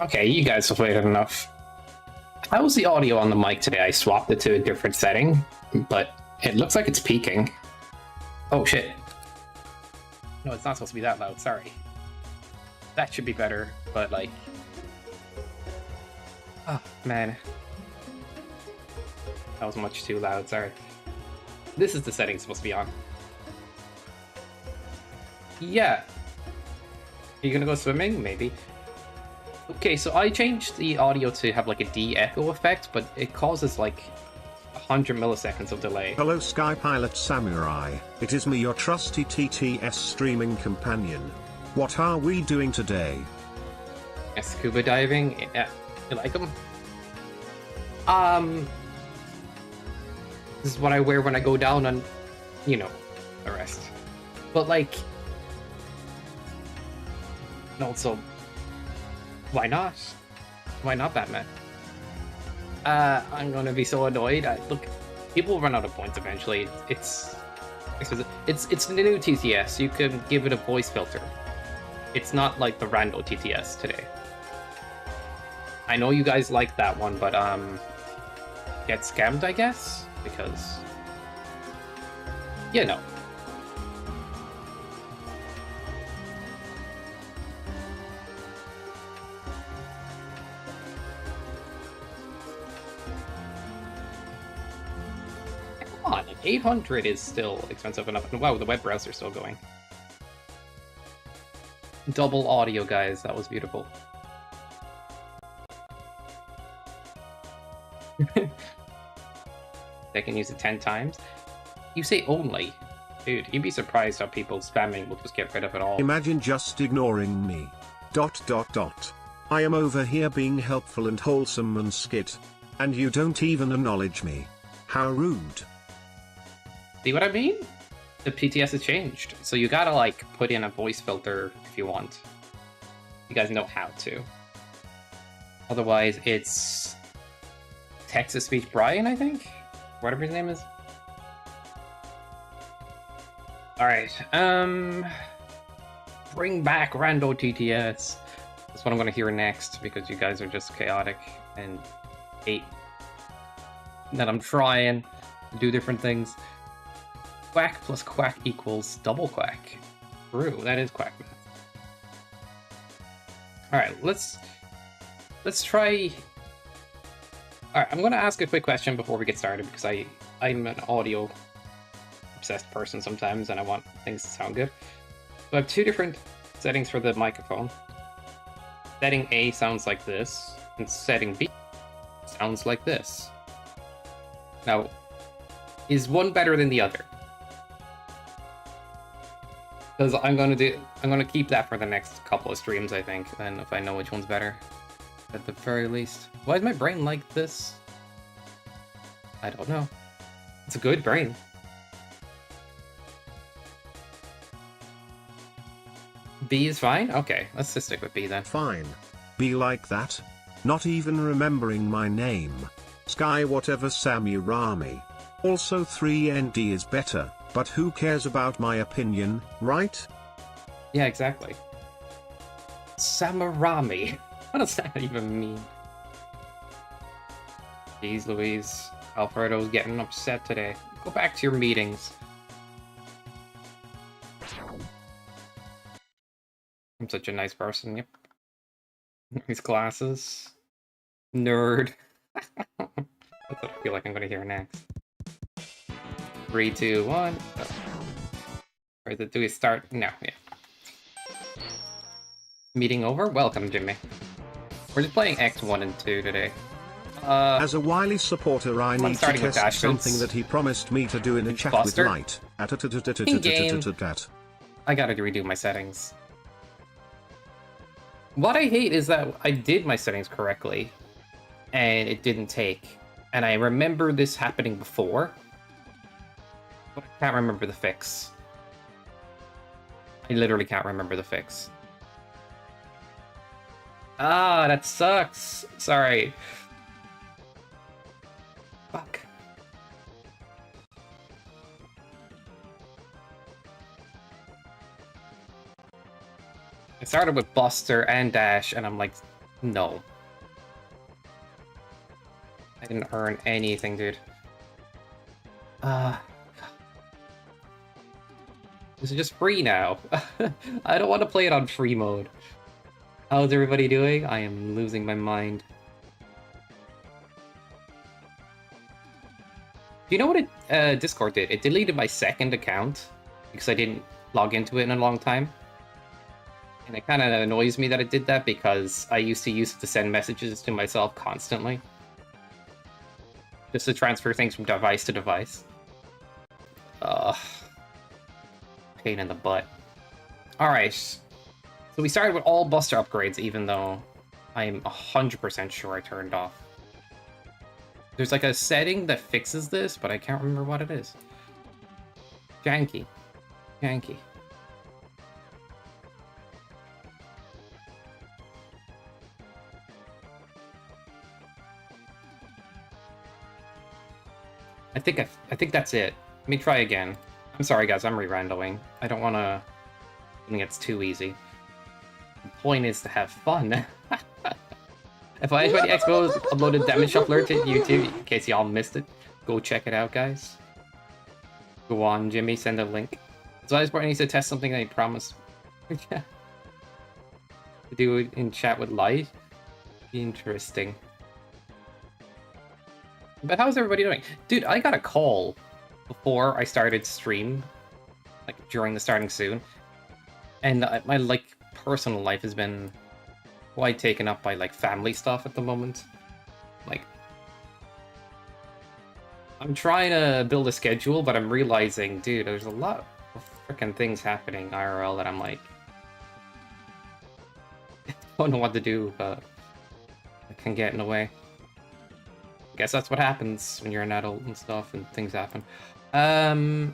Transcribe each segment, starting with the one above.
Okay, you guys have waited enough. How was the audio on the mic today? I swapped it to a different setting, but it looks like it's peaking. Oh shit. No, it's not supposed to be that loud, sorry. That should be better, but like... Oh, man. That was much too loud, sorry. This is the setting it's supposed to be on. Yeah. Are you gonna go swimming? Maybe. Okay, so I changed the audio to have like a de-echo effect, but it causes like 100 milliseconds of delay. Hello Sky Pilot Samurai, it is me, your trusty TTS streaming companion. What are we doing today? Scuba diving? Yeah, you like them? This is what I wear when I go down on, you know, the rest. But like, also, why not? Why not, Batman? I'm gonna be so annoyed. Look, people will run out of points eventually. It's the new TTS. You can give it a voice filter. It's not like the Rando TTS today. I know you guys like that one, but get scammed, I guess, because you know. 800 is still expensive enough. And wow, the web browser's still going. Double audio, guys. That was beautiful. They can use it 10 times. You say only. Dude, you'd be surprised how people spamming will just get rid of it all. Imagine just ignoring me. ... I am over here being helpful and wholesome and skit. And you don't even acknowledge me. How rude. See what I mean? The PTS has changed. So you gotta, like, put in a voice filter if you want. You guys know how to. Otherwise, it's... text-to-speech Brian, I think? Whatever his name is. Alright, bring back Rando TTS. That's what I'm gonna hear next, because you guys are just chaotic and hate that I'm trying to do different things. Quack plus quack equals double quack. True, that is quack math. Alright, let's try... Alright, I'm gonna ask a quick question before we get started, because I'm an audio obsessed person sometimes, and I want things to sound good. So I have two different settings for the microphone. Setting A sounds like this, and setting B sounds like this. Now, is one better than the other? Because I'm gonna keep that for the next couple of streams, I think, and if I know which one's better, at the very least. Why is my brain like this? I don't know. It's a good brain. B is fine? Okay, let's just stick with B then. Fine. Be like that? Not even remembering my name. Sky whatever Samurami. Also 3ND is better, but who cares about my opinion, right? Yeah, exactly. Samurami. What does that even mean? Jeez Louise. Alfredo's getting upset today. Go back to your meetings. I'm such a nice person, yep. These glasses. Nerd. That's what I feel like I'm gonna hear next. 3, 2, 1. Oh. Or do we start? No, yeah. Meeting over? Welcome, Jimmy. We're just playing X1 and 2 today. As a wily supporter, I need to test something that he promised me to do in a chat with Light. I gotta redo my settings. What I hate is that I did my settings correctly, and it didn't take. And I remember this happening before, but I can't remember the fix. I literally can't remember the fix. Ah, that sucks. Sorry. Fuck. I started with Buster and Dash, and I'm like, no. I didn't earn anything, dude. This is just free now. I don't want to play it on free mode. How's everybody doing? I am losing my mind. Do you know what Discord did? It deleted my second account because I didn't log into it in a long time. And it kind of annoys me that it did that because I used to use it to send messages to myself constantly. Just to transfer things from device to device. Pain in the butt. Alright. So we started with all Buster upgrades, even though I'm 100% sure I turned off. There's like a setting that fixes this, but I can't remember what it is. Janky. Janky. I think that's it. Let me try again. I'm sorry guys, I'm re-randoing. I don't wanna think it's too easy. The point is to have fun. FY20 Expo uploaded Damage Shuffler to YouTube in case y'all missed it. Go check it out, guys. Go on, Jimmy, send a link. So I just needs to test something that he promised. To do it in chat with Light. Interesting. But how's everybody doing? Dude, I got a call before I started stream, like during the starting soon, and my like personal life has been quite taken up by like family stuff at the moment. Like, I'm trying to build a schedule, but I'm realizing, dude, there's a lot of freaking things happening IRL that I'm like, I don't know what to do, but it can get in the way. I guess that's what happens when you're an adult and stuff, and things happen. Right.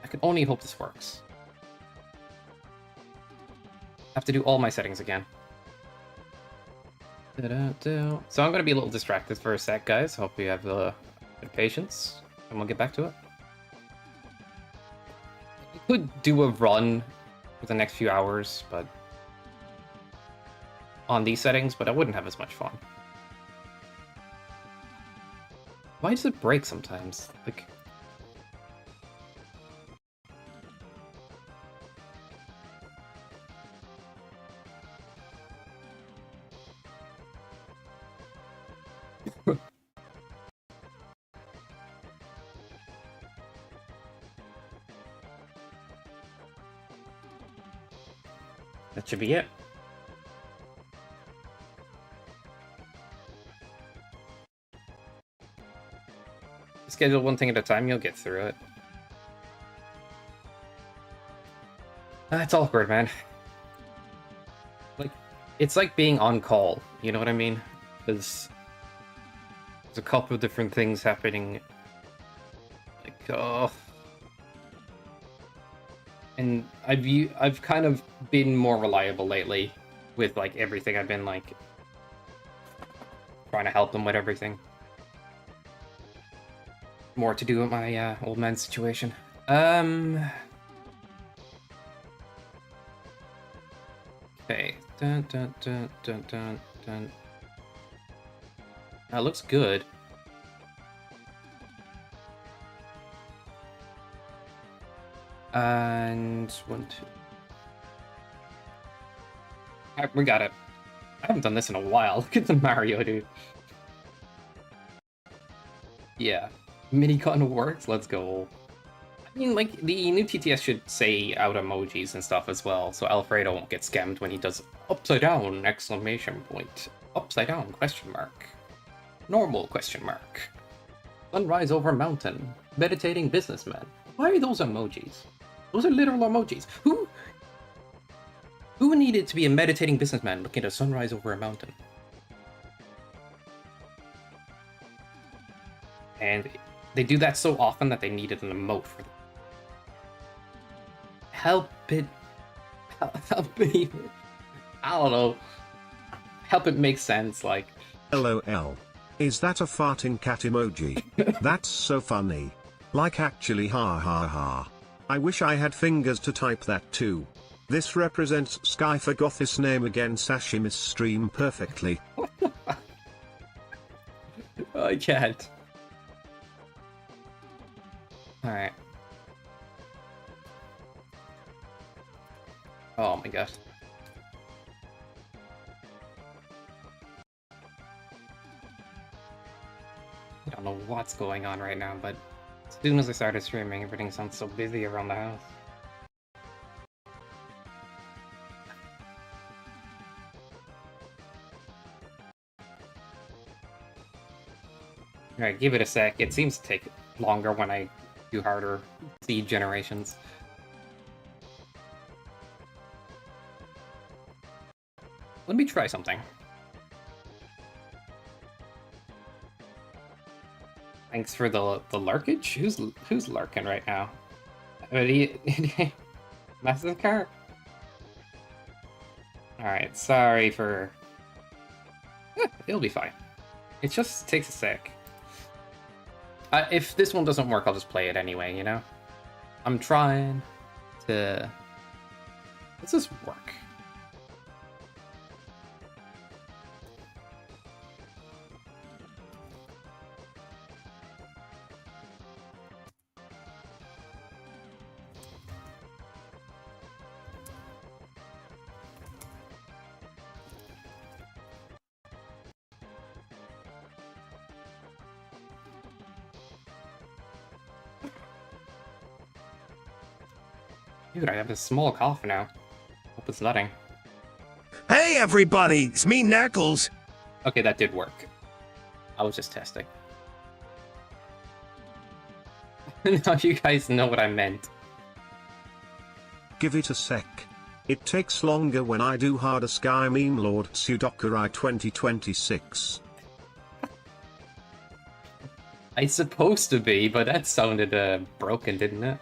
I can only hope this works. I have to do all my settings again. So I'm going to be a little distracted for a sec, guys. Hope you have good patience, and we'll get back to it. I could do a run for the next few hours, but on these settings, but I wouldn't have as much fun. Why does it break sometimes? Like, that should be it. Schedule one thing at a time, you'll get through it. It's awkward, man. Like, it's like being on call, you know what I mean? There's a couple of different things happening. Like, oh. And I've kind of been more reliable lately with, like, everything. I've been, like, trying to help them with everything. More to do with my old man situation. Okay. Dun, dun, dun, dun, dun, dun. That looks good. And 1, 2. Alright, we got it. I haven't done this in a while. Look at the Mario, dude. Yeah. Minigun works? Let's go. I mean, like, the new TTS should say out emojis and stuff as well, so Alfredo won't get scammed when he does upside down, exclamation point. Upside down, question mark. Normal, question mark. Sunrise over mountain. Meditating businessman. Why are those emojis? Those are literal emojis. Who needed to be a meditating businessman looking at a sunrise over a mountain? And they do that so often that they needed an emote for them. Help it me. I don't know. Help it make sense, like. LOL. Is that a farting cat emoji? That's so funny. Like actually ha ha ha. I wish I had fingers to type that too. This represents Sky forgot his name again. Sashimi's stream perfectly. I can't. Alright. Oh my god. I don't know what's going on right now, but as soon as I started streaming, everything sounds so busy around the house. Alright, give it a sec. It seems to take longer when I do harder seed generations. Let me try something. Thanks for the lurkage? Who's lurking right now? Massive car? Alright, sorry for... it'll be fine. It just takes a sec. If this one doesn't work, I'll just play it anyway, you know? I'm trying to... Let's just work. Dude, I have a small cough now. Hope it's nothing. Hey everybody, it's me Knuckles. Okay, that did work. I was just testing. Now you guys know what I meant. Give it a sec. It takes longer when I do harder Sky Meme Lord Sudokurai 2026. It's supposed to be, but that sounded broken, didn't it?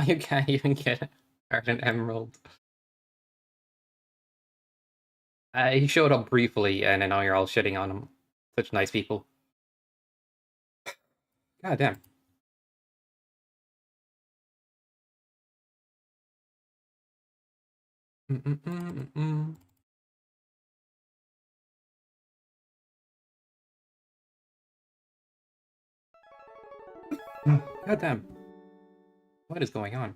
You can't even get an emerald. He showed up briefly, and now you're all shitting on him. Such nice people. God damn. God damn. What is going on?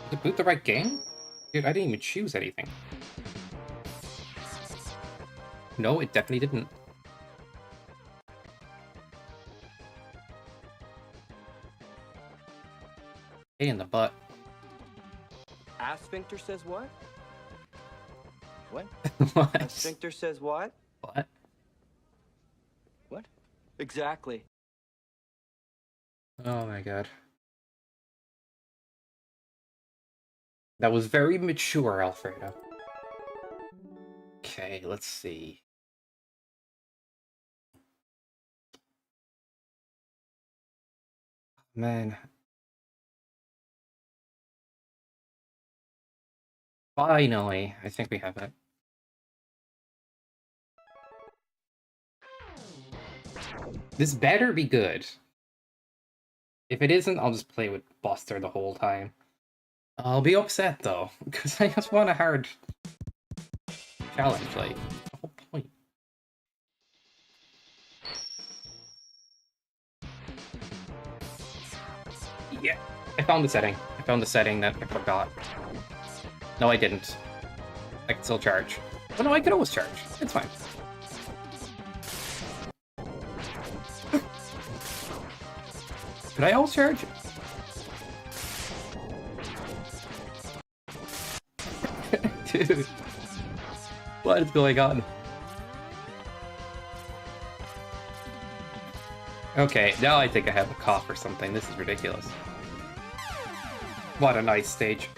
Did it boot the right game? Dude, I didn't even choose anything. No, it definitely didn't. Hey, in the butt. Asphincter says what? What? What? Asphincter says what? What? What? Exactly. Oh my god. That was very mature, Alfredo. Okay, let's see. Man. Finally, I think we have it. This better be good. If it isn't, I'll just play with Buster the whole time. I'll be upset though, because I just want a hard challenge, like, the whole point. Yeah, I found the setting. I found the setting that I forgot. No, I didn't. I can still charge. Oh no, I can always charge. It's fine. Could I always charge? Dude. What is going on? Okay, now I think I have a cough or something. This is ridiculous. What a nice stage.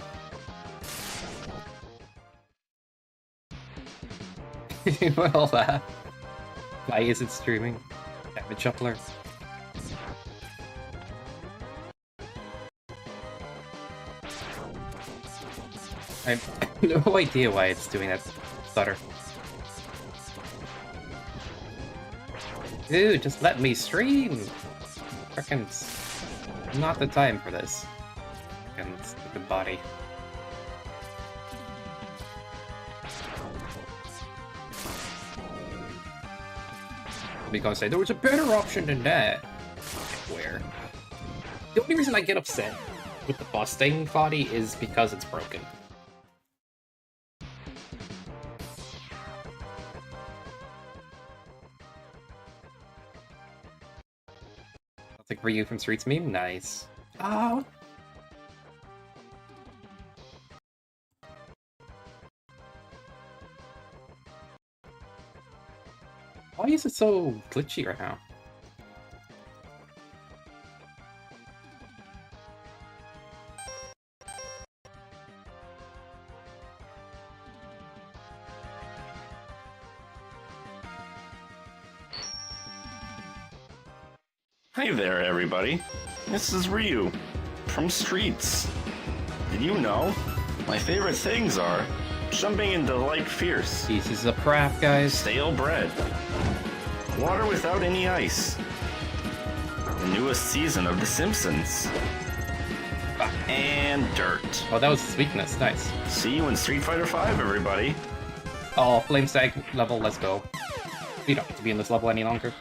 Well, why is it streaming? Damage shuffler. I have no idea why it's doing that stutter. Dude, just let me stream! Frickin' not the time for this. Frickin' stupid body. Because say there was a better option than that. Where? The only reason I get upset with the busting body is because it's broken. That's like Ryu from Streets meme? Nice. Oh. Why is it so glitchy right now? Hi there, everybody. This is Ryu from Streets. Did you know my favorite things are jumping into light fierce, Pieces of crap, guys. stale bread, water without any ice, the newest season of The Simpsons, and dirt. Oh, that was his weakness. Nice. See you in Street Fighter V, everybody. Oh, Flame Stag level, let's go. We don't have to be in this level any longer.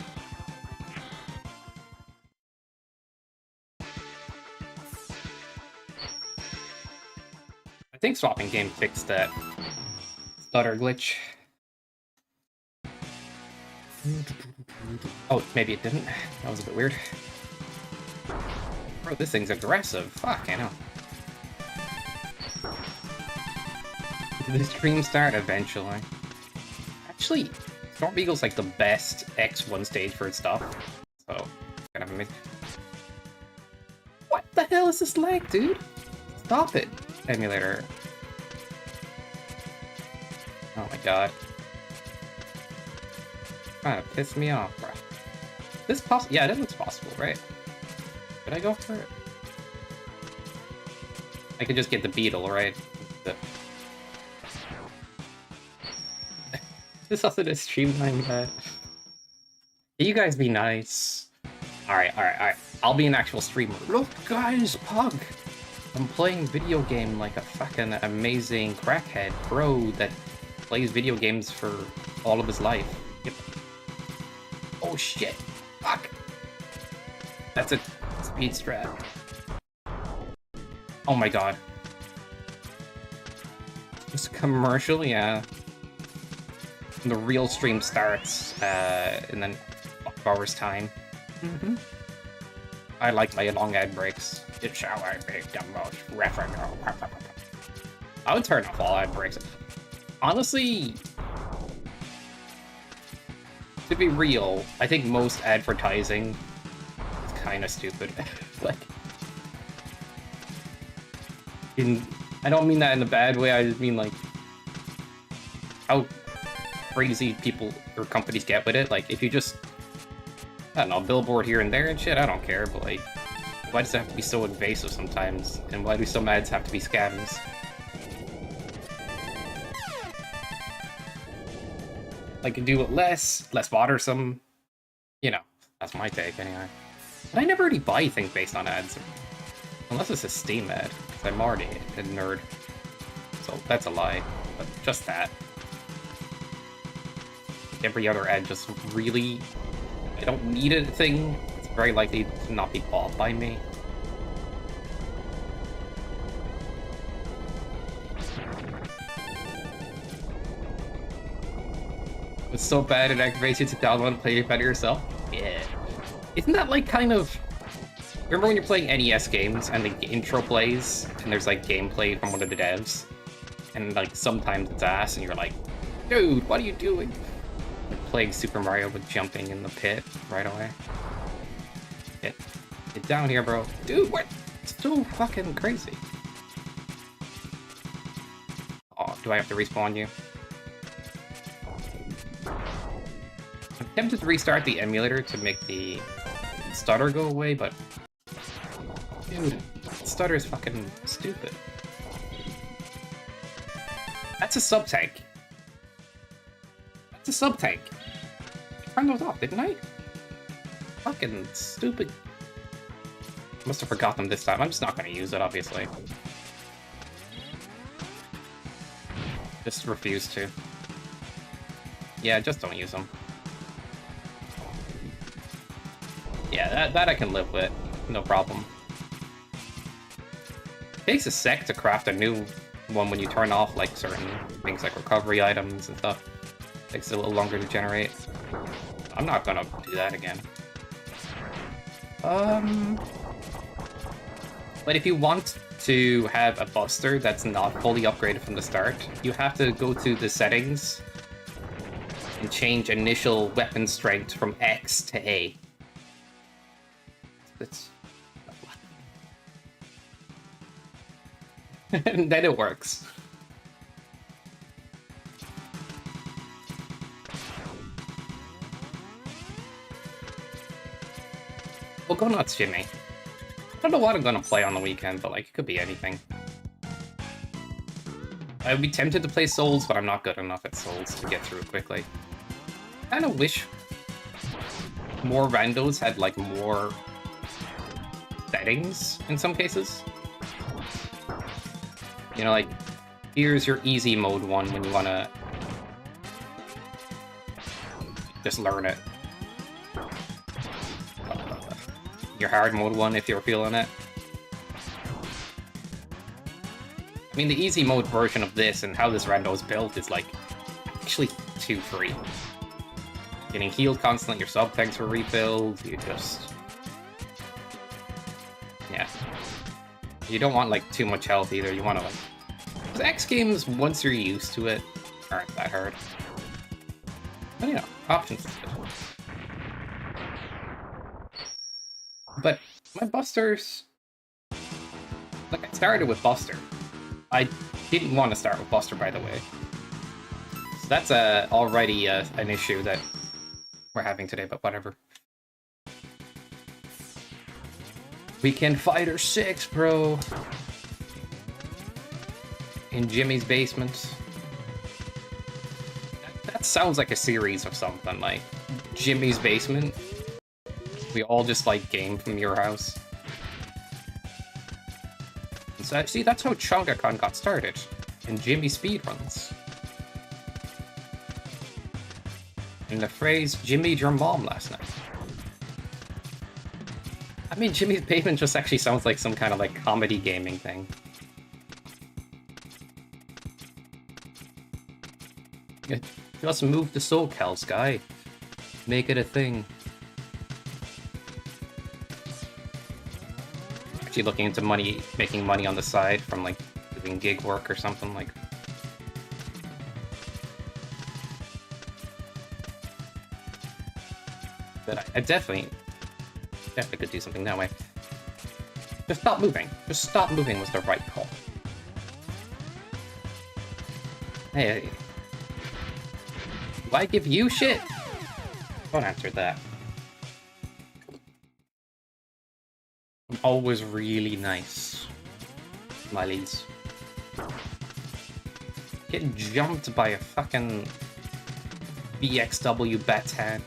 I think swapping game fixed that stutter glitch. Oh, maybe it didn't. That was a bit weird. Bro, this thing's aggressive. Fuck, I know. Did the stream start eventually? Actually, Storm Beagle's like the best X1 stage for its stuff. So, kind of amazing. What the hell is this lag, dude? Stop it, emulator. Oh my god. Trying to piss me off, bro. This possible? Yeah, it looks possible, right? Did I go for it? I could just get the beetle, right? This also just streamline that. You guys be nice. Alright. I'll be an actual streamer. Look, guys, Pug! I'm playing video game like a fucking amazing crackhead bro that plays video games for all of his life. Yep. Oh shit. Fuck! That's a speed strat. Oh my god. It's a commercial, yeah. The real stream starts in then 5 hours time. I like my long ad breaks. It's how I make the most revenue. I would turn off all ad breaks. Honestly, to be real, I think most advertising is kind of stupid. Like, I don't mean that in a bad way. I just mean like how crazy people or companies get with it. Like, if you just, I don't know, billboard here and there and shit, I don't care, but like, why does it have to be so invasive sometimes? And why do some ads have to be scams? Like, do it less bothersome. You know, that's my take anyway. But I never really buy things based on ads. Unless it's a Steam ad, because I'm already a nerd. So that's a lie, but just that. Every other ad just really, I don't need a thing. It's very likely to not be bought by me. It's so bad it activates you to download and play it by yourself. Yeah. Isn't that like kind of... Remember when you're playing NES games and the intro plays and there's like gameplay from one of the devs? And like sometimes it's ass and you're like, dude, what are you doing? Playing Super Mario with jumping in the pit right away. Get down here, bro. Dude, what? It's so fucking crazy. Oh, do I have to respawn you? I'm tempted to restart the emulator to make the stutter go away, but... Dude, stutter is fucking stupid. That's a sub-tank. It's a sub-tank. I turned those off, didn't I? Fucking stupid. Must have forgot them this time. I'm just not going to use it, obviously. Just refuse to. Yeah, just don't use them. Yeah, that I can live with. No problem. It takes a sec to craft a new one when you turn off, like, certain things like recovery items and stuff. Takes a little longer to generate. I'm not gonna do that again. But if you want to have a buster that's not fully upgraded from the start, you have to go to the settings and change initial weapon strength from X to A. It's... and then it works. Well, go nuts, Jimmy. I don't know what I'm gonna play on the weekend, but like, it could be anything. I would be tempted to play Souls, but I'm not good enough at Souls to get through it quickly. I kinda wish more randos had like more settings in some cases. You know, like, here's your easy mode one when you wanna just learn it. Your hard mode one if you're feeling it. I mean, the easy mode version of this and how this rando is built is like actually too free. getting healed constantly, your sub tanks were refilled, you just... Yeah. You don't want, like, too much health either, you want to, like... Because X games, once you're used to it, aren't that hard. But, you know, options is good. But my busters... Like, I started with Buster. I didn't want to start with Buster, by the way. So that's already an issue that we're having today, but whatever. Weekend Fighter 6, bro! In Jimmy's basement. That sounds like a series of something, like Jimmy's basement. We all just, like, game from your house. So, see, that's how Chungacon got started, in Jimmy speedruns. And the phrase, Jimmy your mom last night. I mean, Jimmy's Basement just actually sounds like some kind of, like, comedy gaming thing. Just move the SoCal, Sky. Make it a thing. Actually looking into making money on the side from, like, doing gig work or something, like... But I definitely could do something that way. Just stop moving. Just stop moving was the right call. Hey, do I give you shit? Don't answer that. I'm always really nice. Smileys. Getting jumped by a fucking BXW Batan.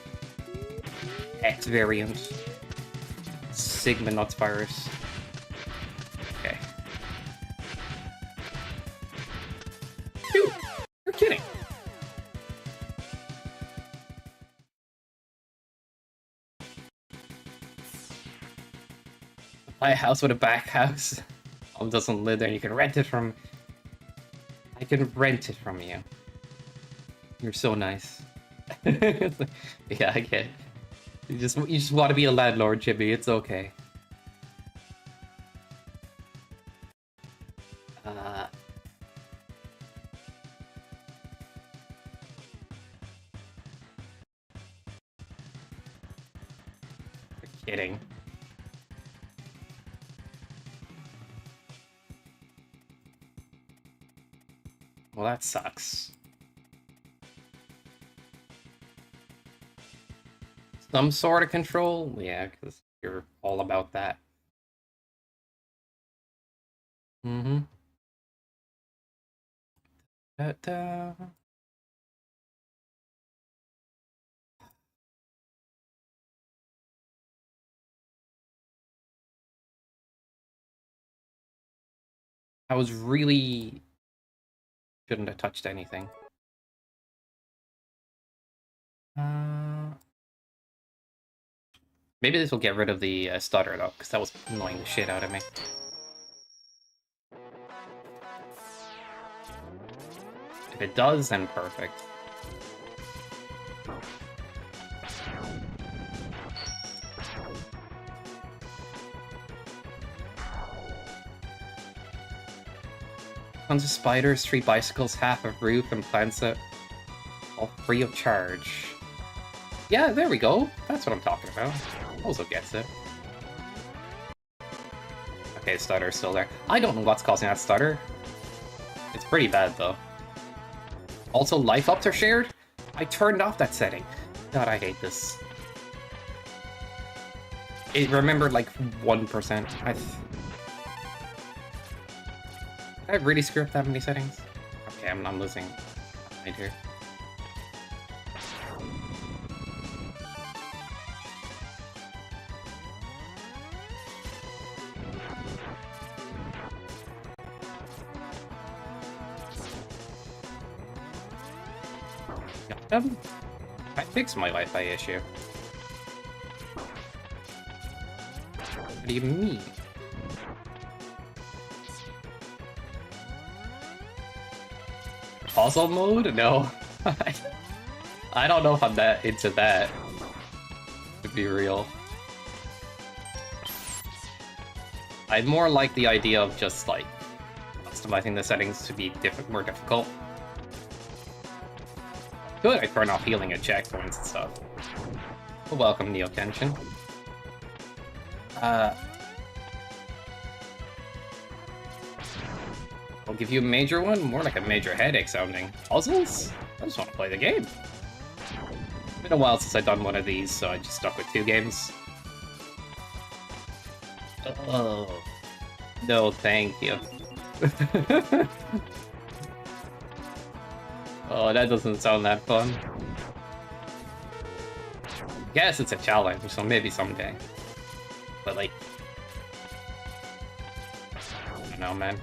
X variant. Sigma Nuts virus. Okay. Dude, you're kidding. Buy a house with a back house. Mom doesn't live there. You can rent it from. I can rent it from you. You're so nice. Yeah, I get it. You just want to be a landlord, Jimmy. It's okay. You're kidding. Well, that sucks. Some sort of control? Yeah, because you're all about that. Mm-hmm. Da-da. I was really... Shouldn't have touched anything. Maybe this will get rid of the stutter, though, because that was annoying the shit out of me. If it does, then perfect. Tons of spiders, 3 bicycles, half a roof, and plants it all free of charge. Yeah, there we go. That's what I'm talking about. Also gets it. Okay, stutter's still there. I don't know what's causing that stutter. It's pretty bad, though. Also, life ups are shared? I turned off that setting. God, I hate this. It remembered, like, 1%. Did I really screw up that many settings? Okay, I'm losing right here. I fixed my Wi-Fi issue. What do you mean? Puzzle mode? No. I don't know if I'm that into that, to be real. I more like the idea of just, like, customizing the settings to be more difficult. Good, I turn off healing at checkpoints and stuff. Well, welcome, Neo Kenshin. I'll give you a major one, more like a major headache sounding. Puzzles? I just want to play the game. It's been a while since I've done one of these, so I just stuck with 2 games. Oh. No, thank you. Oh, that doesn't sound that fun. Guess it's a challenge, so maybe someday. But, like... I don't know, man.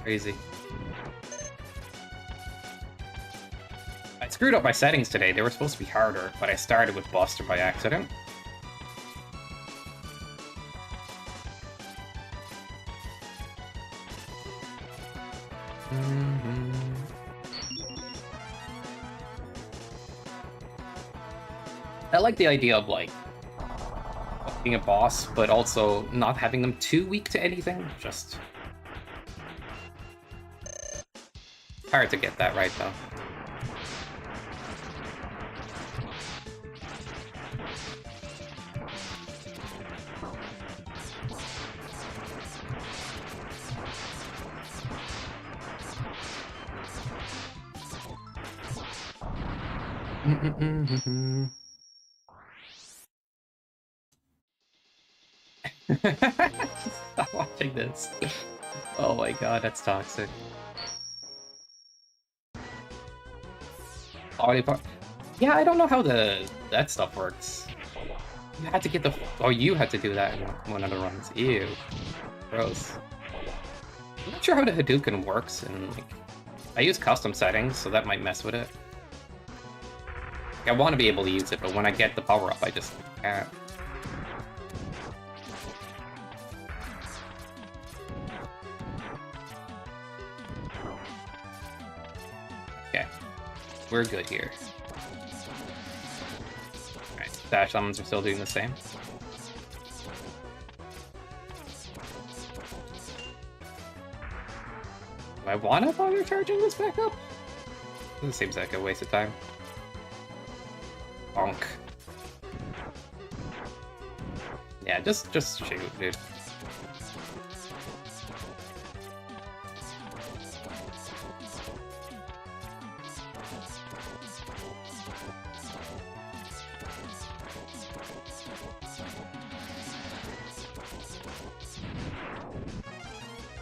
Crazy. I screwed up my settings today. They were supposed to be harder, but I started with Buster by accident. I like the idea of, like, being a boss, but also not having them too weak to anything. Just... hard to get that right, though. Stop watching this. Oh my god, that's toxic. Yeah, I don't know how that stuff works. You had to get the... Oh, you had to do that in one of the runs. Ew. Gross. I'm not sure how the Hadouken works, and, like... I use custom settings, so that might mess with it. Like, I want to be able to use it, but when I get the power-up, I just can't. Okay. We're good here. Alright, dash summons are still doing the same. Do I want to bother charging this back up? This seems like a waste of time. Bonk. Yeah, just shoot, dude.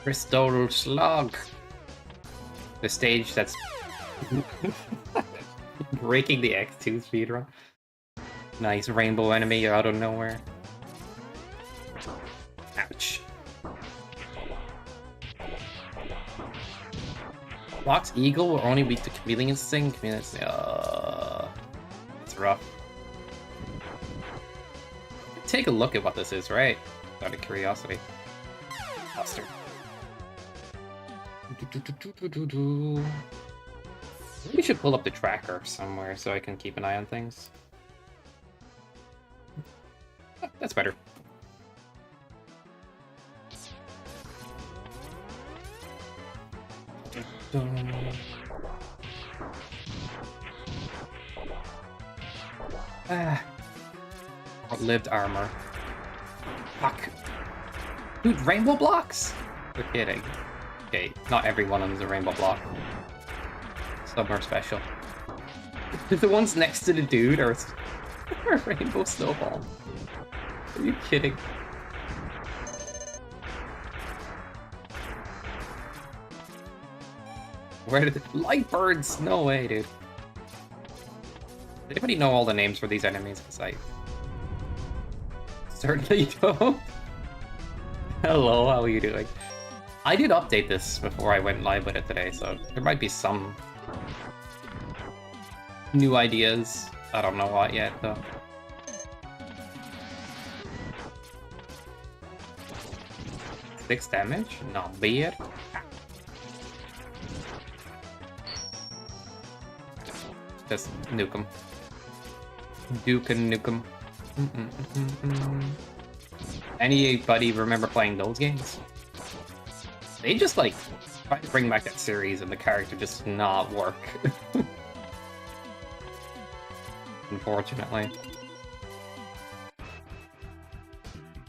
Crystal Slug. The stage that's breaking the X2 speedrun. Nice rainbow enemy out of nowhere. Ouch. Fox Eagle were only weak to Chameleon Sting. It's rough. Take a look at what this is, right? Out of curiosity. Buster. We should pull up the tracker somewhere so I can keep an eye on things. Oh, that's better. Outlived armor. Fuck. Dude, rainbow blocks? You're kidding. Okay, not every one of them is a rainbow block. Some are special. The ones next to the dude are a rainbow snowball. Are you kidding? Where did the light birds? No way, dude. Does anybody know all the names for these enemies? Because I certainly don't. Hello, how are you doing? I did update this before I went live with it today, so there might be some new ideas. I don't know what yet, though. Six damage? Not bad. Just nuke him. Duke and nuke him. Anybody remember playing those games? They just like try to bring back that series and the character just not work. Unfortunately.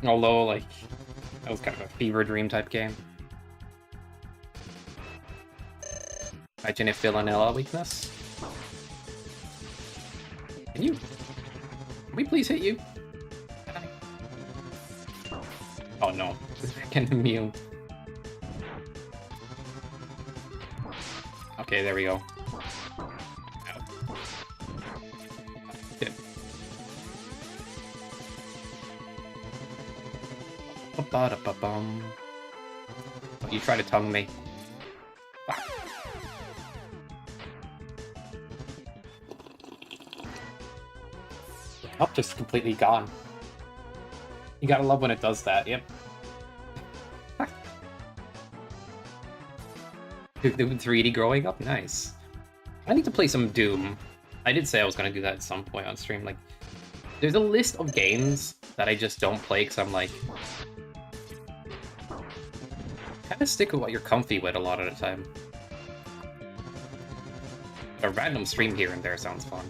Although, like, that was kind of a fever dream type game. Imagine if Villanella weakness. Can you? Can we please hit you? Oh no, freaking immune. Okay, there we go. Good. Ba-da-ba-bum. You try to tongue me. Fuck. Oh, just completely gone. You gotta love when it does that, yep. Doom 3D growing up? Nice. I need to play some Doom. I did say I was gonna do that at some point on stream. Like, there's a list of games that I just don't play because I'm like... kind of stick with what you're comfy with a lot of the time. A random stream here and there sounds fun.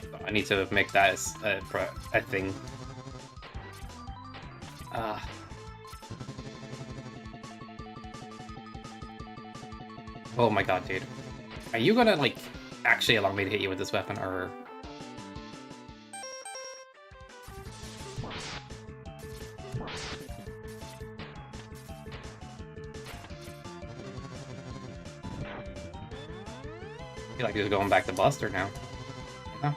So I need to make that as a thing. Oh my god, dude. Are you gonna, like, actually allow me to hit you with this weapon, or... I feel like he's going back to Buster now. Huh?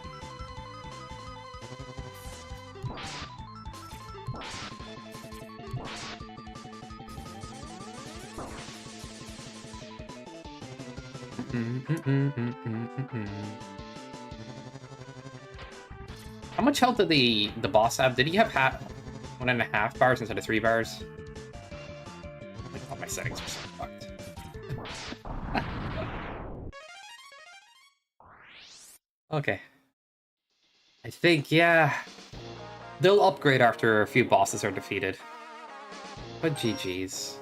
How much health did the boss have? Did he have 1.5 bars instead of 3 bars? Like, all my settings are so fucked. Okay. I think, yeah. They'll upgrade after a few bosses are defeated. But GG's.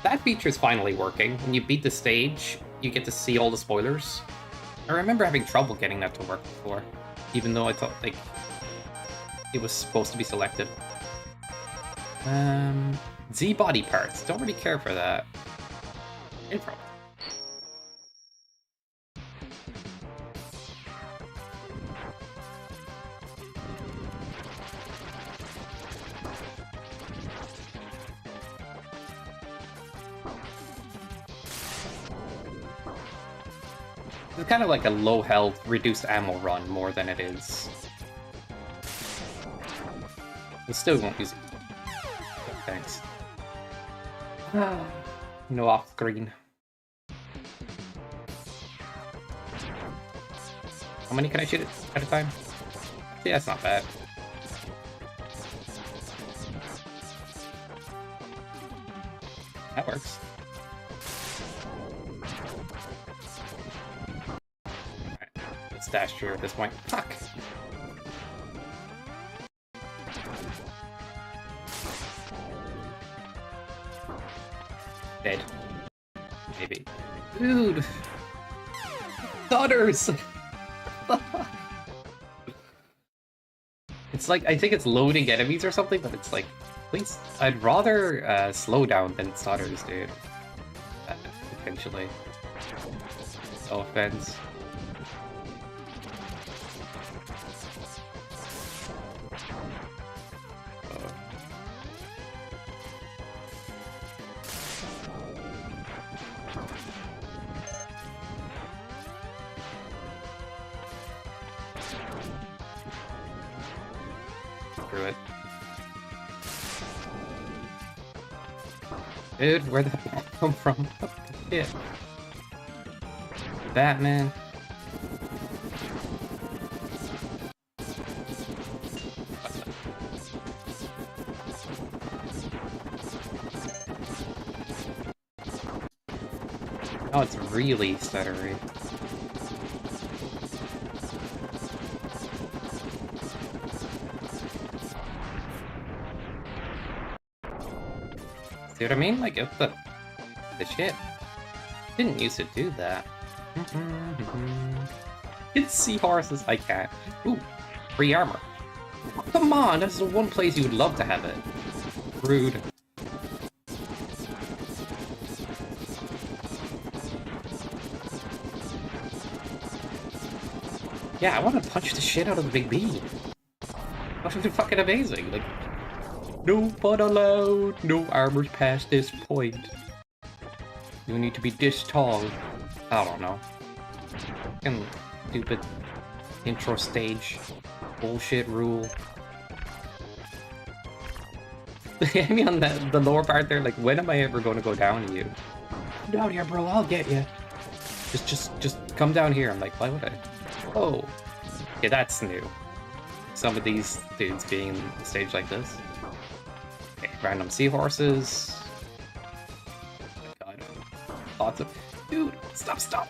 That feature is finally working. When you beat the stage, you get to see all the spoilers. I remember having trouble getting that to work before, even though I thought, like, it was supposed to be selected. Z body parts. Don't really care for that. Info. It's kind of like a low health, reduced ammo run more than it is. We still won't use it. Oh, thanks. No off screen. How many can I shoot at a time? Yeah, that's not bad. That works. Dash through at this point. Fuck! Dead. Maybe. Dude! Stutters! It's like, I think it's loading enemies or something, but it's like, please, I'd rather slow down than stutters, dude. Potentially. No offense. It. Dude, where'd that come from? What the shit? Batman. Oh, it's really stuttery. See what I mean? Like, it's the shit. Didn't used to do that. It's seahorses. I can't. Ooh, free armor. Come on, that's the one place you would love to have it. Rude. Yeah, I want to punch the shit out of the big bee. That would be fucking amazing. Like, no fun allowed. No armors past this point. You need to be this tall. I don't know. Fucking stupid intro stage bullshit rule. I mean, on the lower part there, like, when am I ever going to go down to you? Come down here, bro. I'll get you. Just come down here. I'm like, why would I? Oh, yeah, that's new. Some of these dudes being in the stage like this. Okay, random seahorses. Oh my god, lots of... Dude, stop!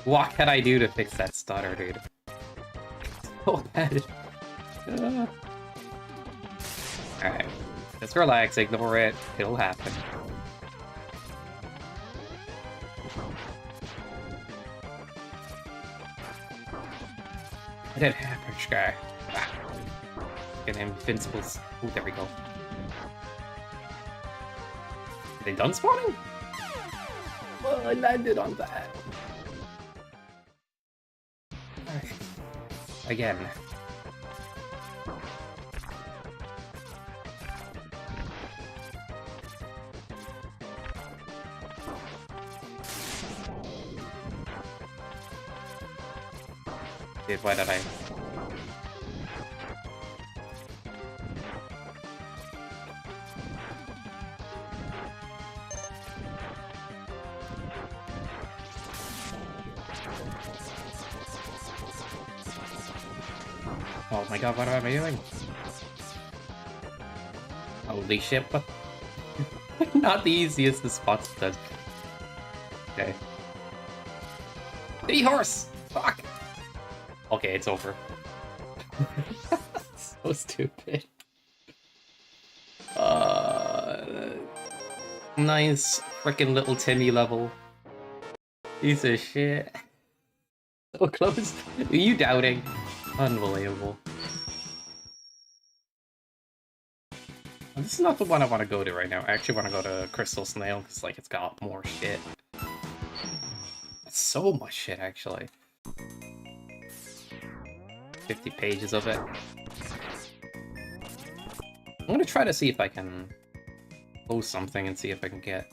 What can I do to fix that stutter, dude? So bad. Alright. Just relax, ignore it. It'll happen. It happens, guy. Get invincibles. Oh, there we go. Are they done spawning? Well, I landed on that. Alright. Again. Dude, why did I... Oh my god, what am I doing? Holy shit, what? Not the easiest the spots does. Okay. The horse! Fuck! Okay, it's over. So stupid. Nice frickin' little Timmy level. Piece of shit. So close. Are you doubting? Unbelievable. This is not the one I want to go to right now. I actually want to go to Crystal Snail because, like, it's got more shit. That's so much shit, actually. 50 pages of it. I'm gonna try to see if I can post something and see if I can get...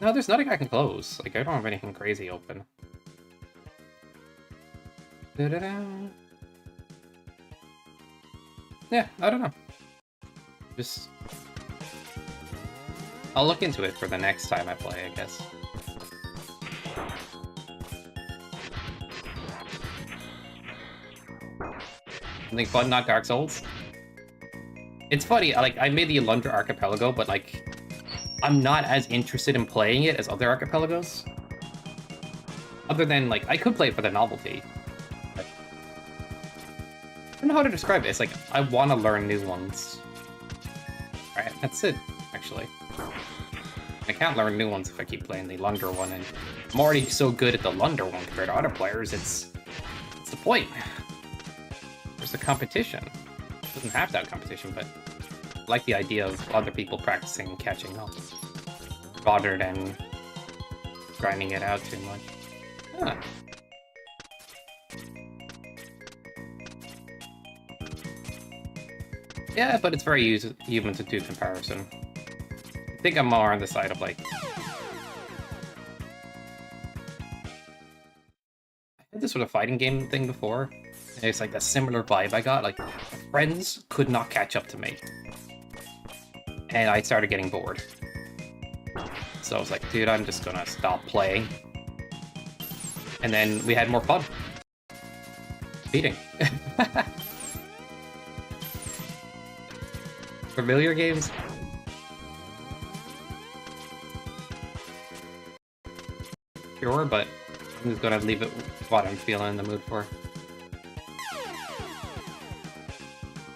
No, there's nothing I can close. Like, I don't have anything crazy open. Da-da-da. Yeah, I don't know. Just... I'll look into it for the next time I play, I guess. Something fun, not Dark Souls? It's funny, like, I made the Alundra Archipelago, but, like, I'm not as interested in playing it as other archipelagos. Other than, like, I could play it for the novelty. But I don't know how to describe it. It's like, I want to learn new ones. Alright, that's it, actually. I can't learn new ones if I keep playing the Alundra one, and I'm already so good at the Alundra one compared to other players, it's the point. There's the competition. It doesn't have that competition, but I like the idea of other people practicing and catching up, rather than grinding it out too much. Huh. Yeah, but it's very human to do comparison. I think I'm more on the side of, like... I had this with a fighting game thing before, and it's like a similar vibe I got. Like, friends could not catch up to me. And I started getting bored. So I was like, dude, I'm just gonna stop playing. And then we had more fun. Beating. Familiar games? Sure, but I'm just gonna leave it what I'm feeling in the mood for.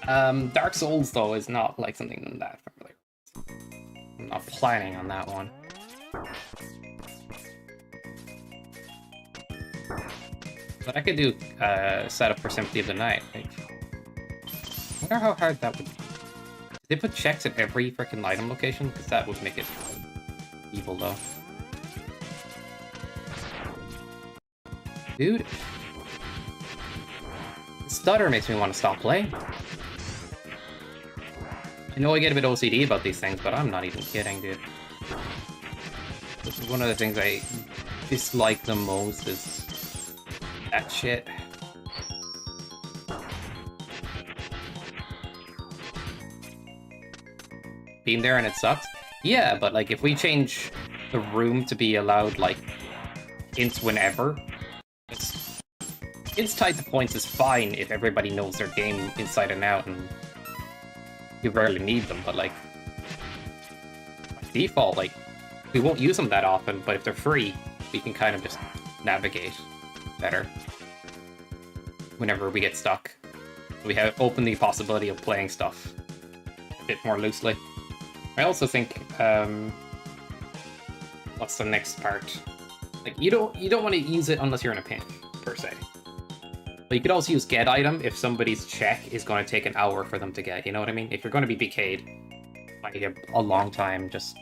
Dark Souls, though, is not like something that familiar. I'm not planning on that one. But I could do setup for Symphony of the Night. Like, I wonder how hard that would be. Did they put checks at every freaking item location? Because that would make it evil, though. Dude. Stutter makes me want to stop playing. I know I get a bit OCD about these things, but I'm not even kidding, dude. This is one of the things I dislike the most is that shit. Being there and it sucks? Yeah, but like if we change the room to be allowed like hints whenever, hints tied to points is fine if everybody knows their game inside and out and you rarely need them, but like by default, like we won't use them that often, but if they're free, we can kind of just navigate better whenever we get stuck. We have opened the possibility of playing stuff a bit more loosely. I also think what's the next part? Like you don't want to use it unless you're in a pinch, per se. But you could also use get item if somebody's check is going to take an hour for them to get, you know what I mean? If you're going to be BK'd, might take a long time, just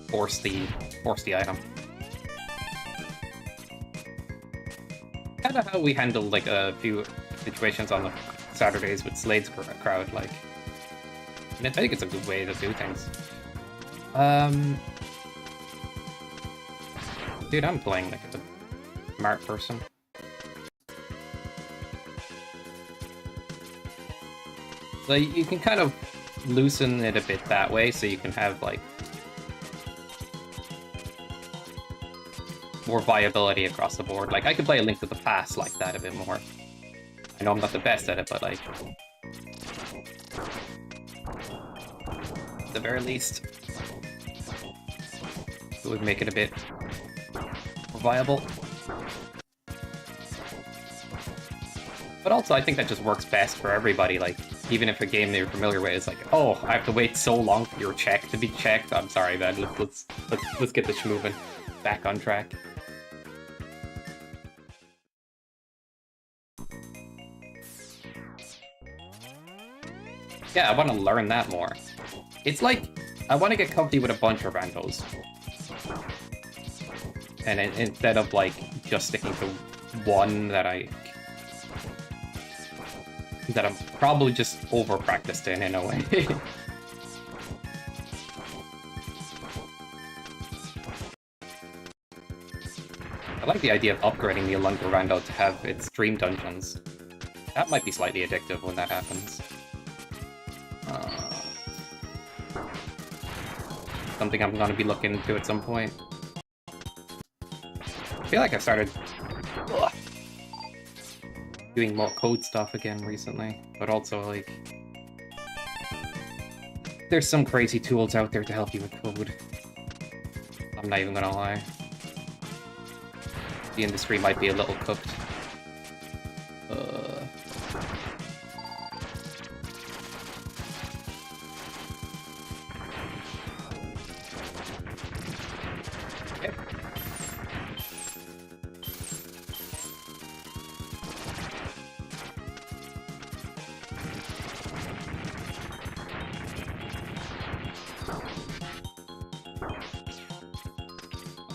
force the item. Kind of how we handled like a few situations on the Saturdays with Slade's crowd, like. And I think it's a good way to do things. Dude, I'm playing like a smart person. So you can kind of loosen it a bit that way, so you can have like more viability across the board. Like I could play A Link to the Past like that a bit more. I know I'm not the best at it, but like at the very least, it would make it a bit more viable. But also, I think that just works best for everybody. Like, even if a game that you're familiar with is like, oh, I have to wait so long for your check to be checked. I'm sorry, man. Let's get this moving back on track. Yeah, I want to learn that more. It's like, I want to get comfy with a bunch of randos. And instead of, like, just sticking to one that I'm probably just over-practiced in a way. I like the idea of upgrading the Alunga Rando to have its dream dungeons. That might be slightly addictive when that happens. Something I'm going to be looking into at some point. I feel like I started doing more code stuff again recently, but also like there's some crazy tools out there to help you with code. I'm not even gonna lie. The industry might be a little cooked.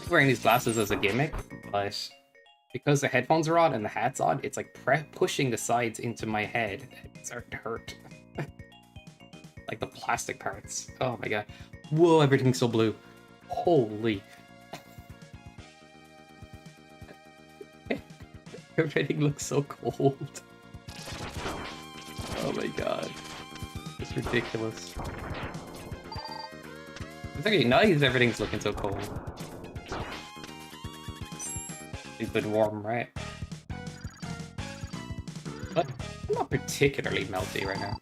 Wearing these glasses as a gimmick, but because the headphones are on and the hat's on, it's like pushing the sides into my head. It's starting to hurt. Like the plastic parts. Oh my god. Whoa, everything's so blue. Holy. Everything looks so cold. Oh my god. It's ridiculous. It's actually nice everything's looking so cold. Stupid warm, right? What? particularly melty right now.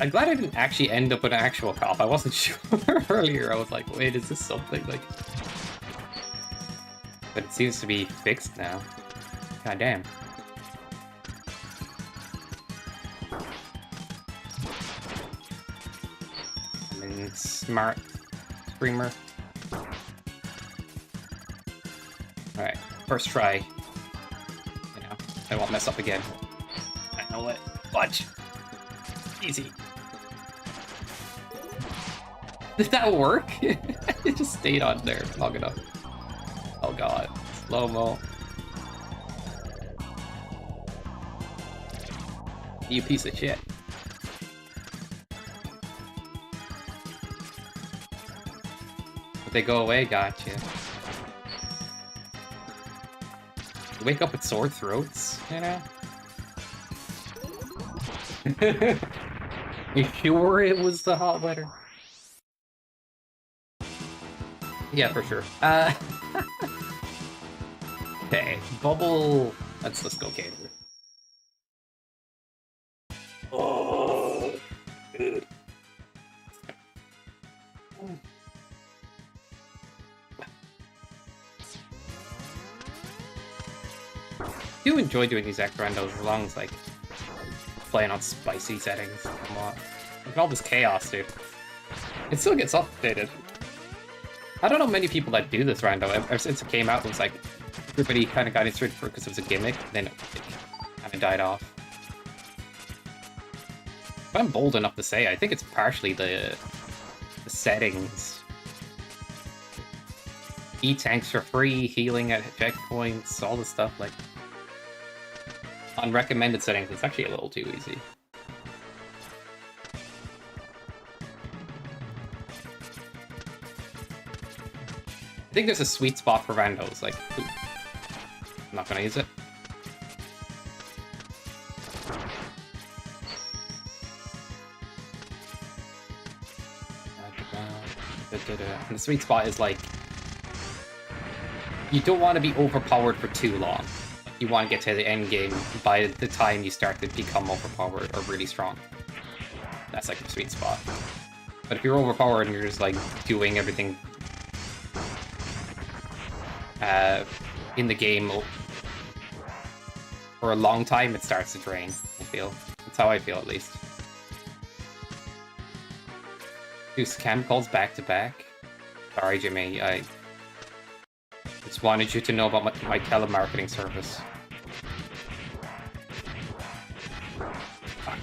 I'm glad I didn't actually end up with an actual cop. I wasn't sure earlier. I was like, wait, is this something like... But it seems to be fixed now. God damn. And then smart screamer. Alright, first try. You know, I won't mess up again. I know it. Watch. Easy. Did that work? It just stayed on there long enough. Oh god. Slow-mo. You piece of shit. But they go away, gotcha. You wake up with sore throats, you know? You sure it was the hot weather? Yeah, for sure. Okay, bubble. Let's go cater. Oh, good. I do enjoy doing these extra randos as long as like playing on spicy settings. Come on. Look at all this chaos, dude. It still gets updated. I don't know many people that do this rando. Ever since it came out, it was like everybody kind of got into it because it was a gimmick, then it kind of died off. If I'm bold enough to say, I think it's partially the settings. E-tanks for free, healing at checkpoints, all this stuff, like... On recommended settings, it's actually a little too easy. I think there's a sweet spot for randos, like... Ooh. I'm not gonna use it. And the sweet spot is like... You don't want to be overpowered for too long. You want to get to the end game by the time you start to become overpowered or really strong. That's like the sweet spot. But if you're overpowered and you're just like doing everything in the game for a long time, it starts to drain, I feel. That's how I feel, at least. Do scam calls back to back? Sorry, Jimmy, I just wanted you to know about my telemarketing service. Fuck.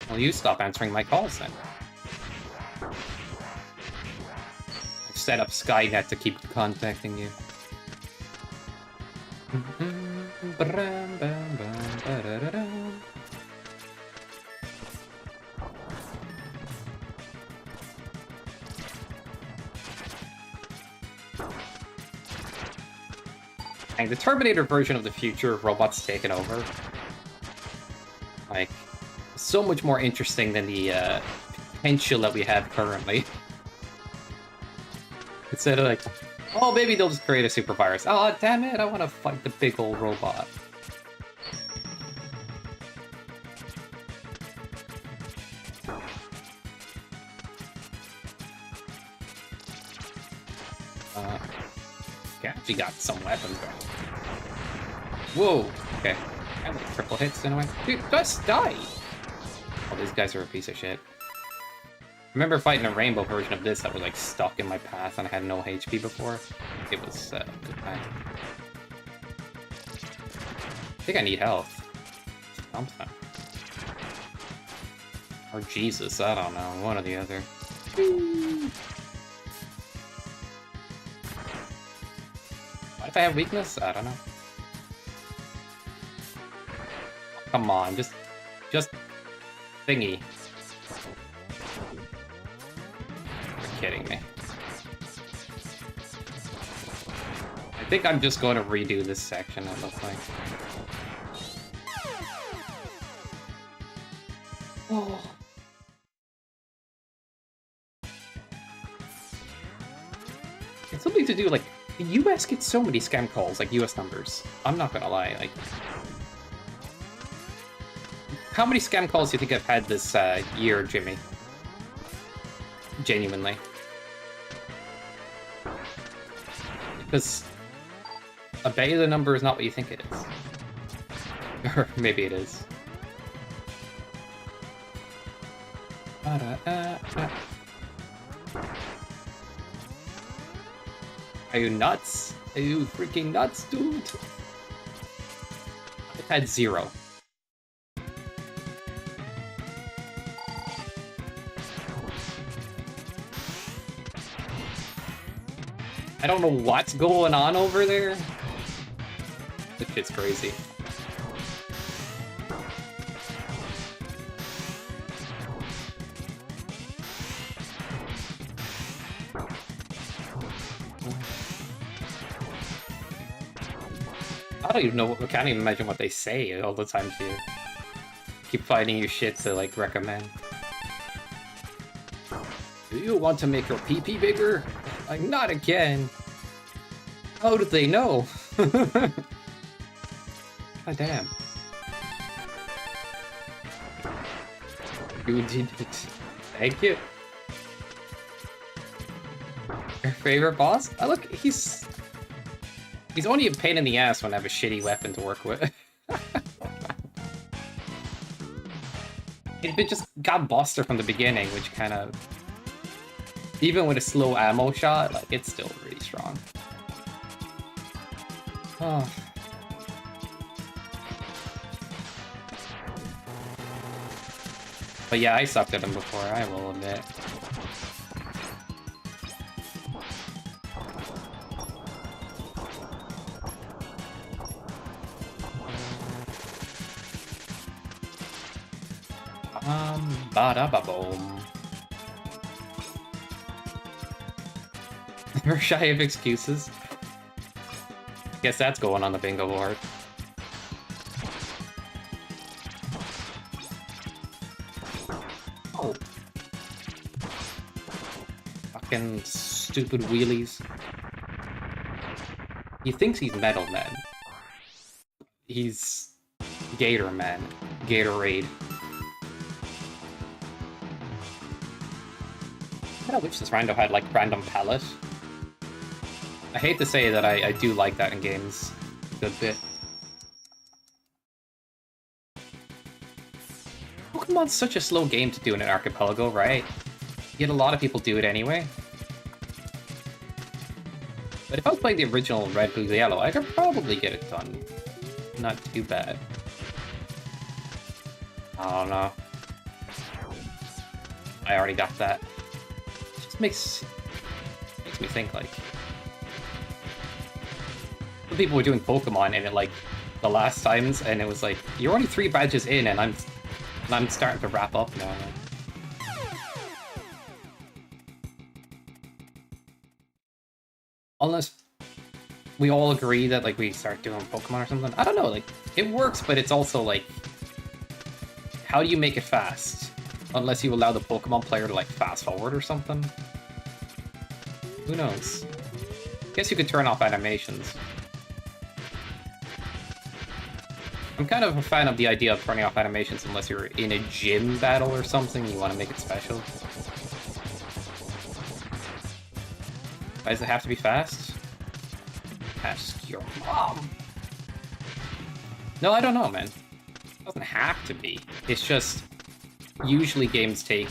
Well, you stop answering my calls then. I've set up Skynet to keep contacting you. The Terminator version of the future, robots taking over. Like, so much more interesting than the potential that we have currently. Instead of like, oh, maybe they'll just create a super virus. Oh, damn it, I want to fight the big old robot. Okay, actually got some weapons going. Whoa, okay. I like triple hits in a way. Dude, just die! Oh, these guys are a piece of shit. I remember fighting a rainbow version of this that was like stuck in my path and I had no HP before. It was a good time. I think I need health. Something. Or Jesus, I don't know. One or the other. What if I have weakness? I don't know. Come on, just thingy. You're kidding me. I think I'm just going to redo this section, it looks like. Oh. something to do, like, the US gets so many scam calls, like US numbers. I'm not gonna lie, like... How many scam calls do you think I've had this year, Jimmy? Genuinely. Because I bet you the number is not what you think it is. Or maybe it is. Are you nuts? Are you freaking nuts, dude? I've had 0. I don't know what's going on over there. This shit's crazy. I don't even know. I can't even imagine what they say all the time to you. Keep finding you shit to like recommend. Do you want to make your pee-pee bigger? Like, not again. How did they know? God damn. You did it. Thank you. Your favorite boss? Oh, look, he's only a pain in the ass when I have a shitty weapon to work with. It just got Buster from the beginning, which kind of... Even with a slow ammo shot, like, it's still really strong. Oh. But yeah, I sucked at him before, I will admit. Ba-da-ba-boom. We're shy of excuses. Guess that's going on the bingo board. Oh. Fucking stupid wheelies. He thinks he's Metal Man. He's Gator Man. Gatorade. I kind of wish this rando had, like, random palette. I hate to say that I do like that in games a good bit. Pokemon's such a slow game to do in an archipelago, right? Yet a lot of people do it anyway. But if I was playing the original Red, Blue, Yellow, I could probably get it done. Not too bad. I don't know. I already got that. It just makes me think, like... Some people were doing Pokemon and it, like, the last times, and it was like, you're only 3 badges in, and I'm starting to wrap up now. Unless we all agree that, like, we start doing Pokemon or something. I don't know, like, it works, but it's also, like, how do you make it fast? Unless you allow the Pokemon player to, like, fast forward or something. Who knows? Guess you could turn off animations. I'm kind of a fan of the idea of turning off animations unless you're in a gym battle or something, you want to make it special. Why does it have to be fast? Ask your mom. No, I don't know, man. It doesn't have to be. It's just, usually games take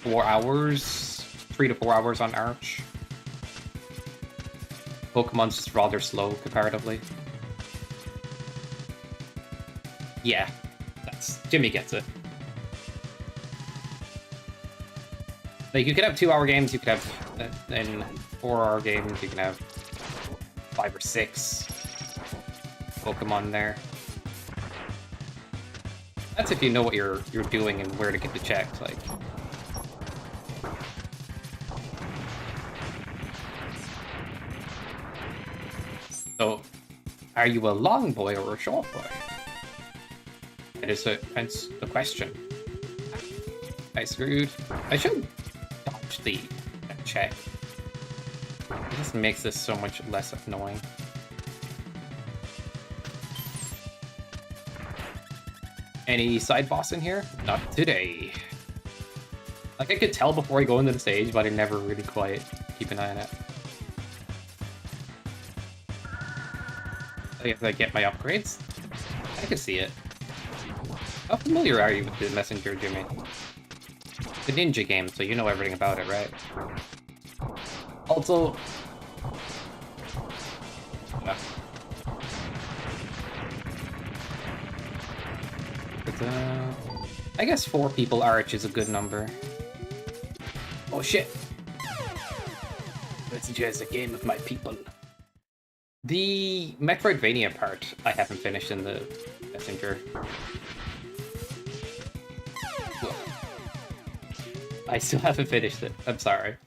4 hours, 3 to 4 hours on Arch. Pokemon's just rather slow comparatively. Yeah, Jimmy gets it. Like, you could have 2-hour games, you could have, in 4-hour games, you can have 5 or 6 Pokemon there. That's if you know what you're doing and where to get the checked, like. So, are you a long boy or a short boy? That is the question. I screwed. I should dodge the check. It just makes this so much less annoying. Any side boss in here? Not today. Like, I could tell before I go into the stage, but I never really quite keep an eye on it. I guess I get my upgrades. I can see it. How familiar are you with the Messenger, Jimmy? The ninja game, so you know everything about it, right? Also... Yeah. But, I guess 4 people arch is a good number. Oh shit! Messenger is a game of my people. The Metroidvania part I haven't finished in the Messenger. Whoa. I still haven't finished it. I'm sorry.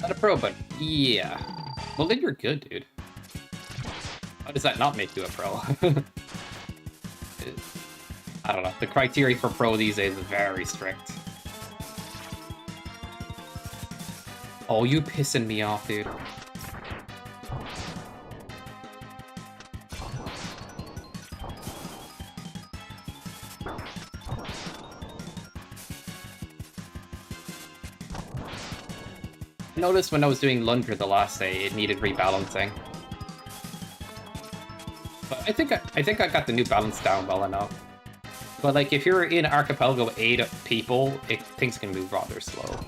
Not a pro, but yeah. Well, then you're good, dude. How does that not make you a pro? I don't know. The criteria for pro these days is very strict. Oh, you pissing me off, dude. I noticed when I was doing Lunger the last day, it needed rebalancing. But I think I got the new balance down well enough. But like, if you're in Archipelago with 8 people, things can move rather slow.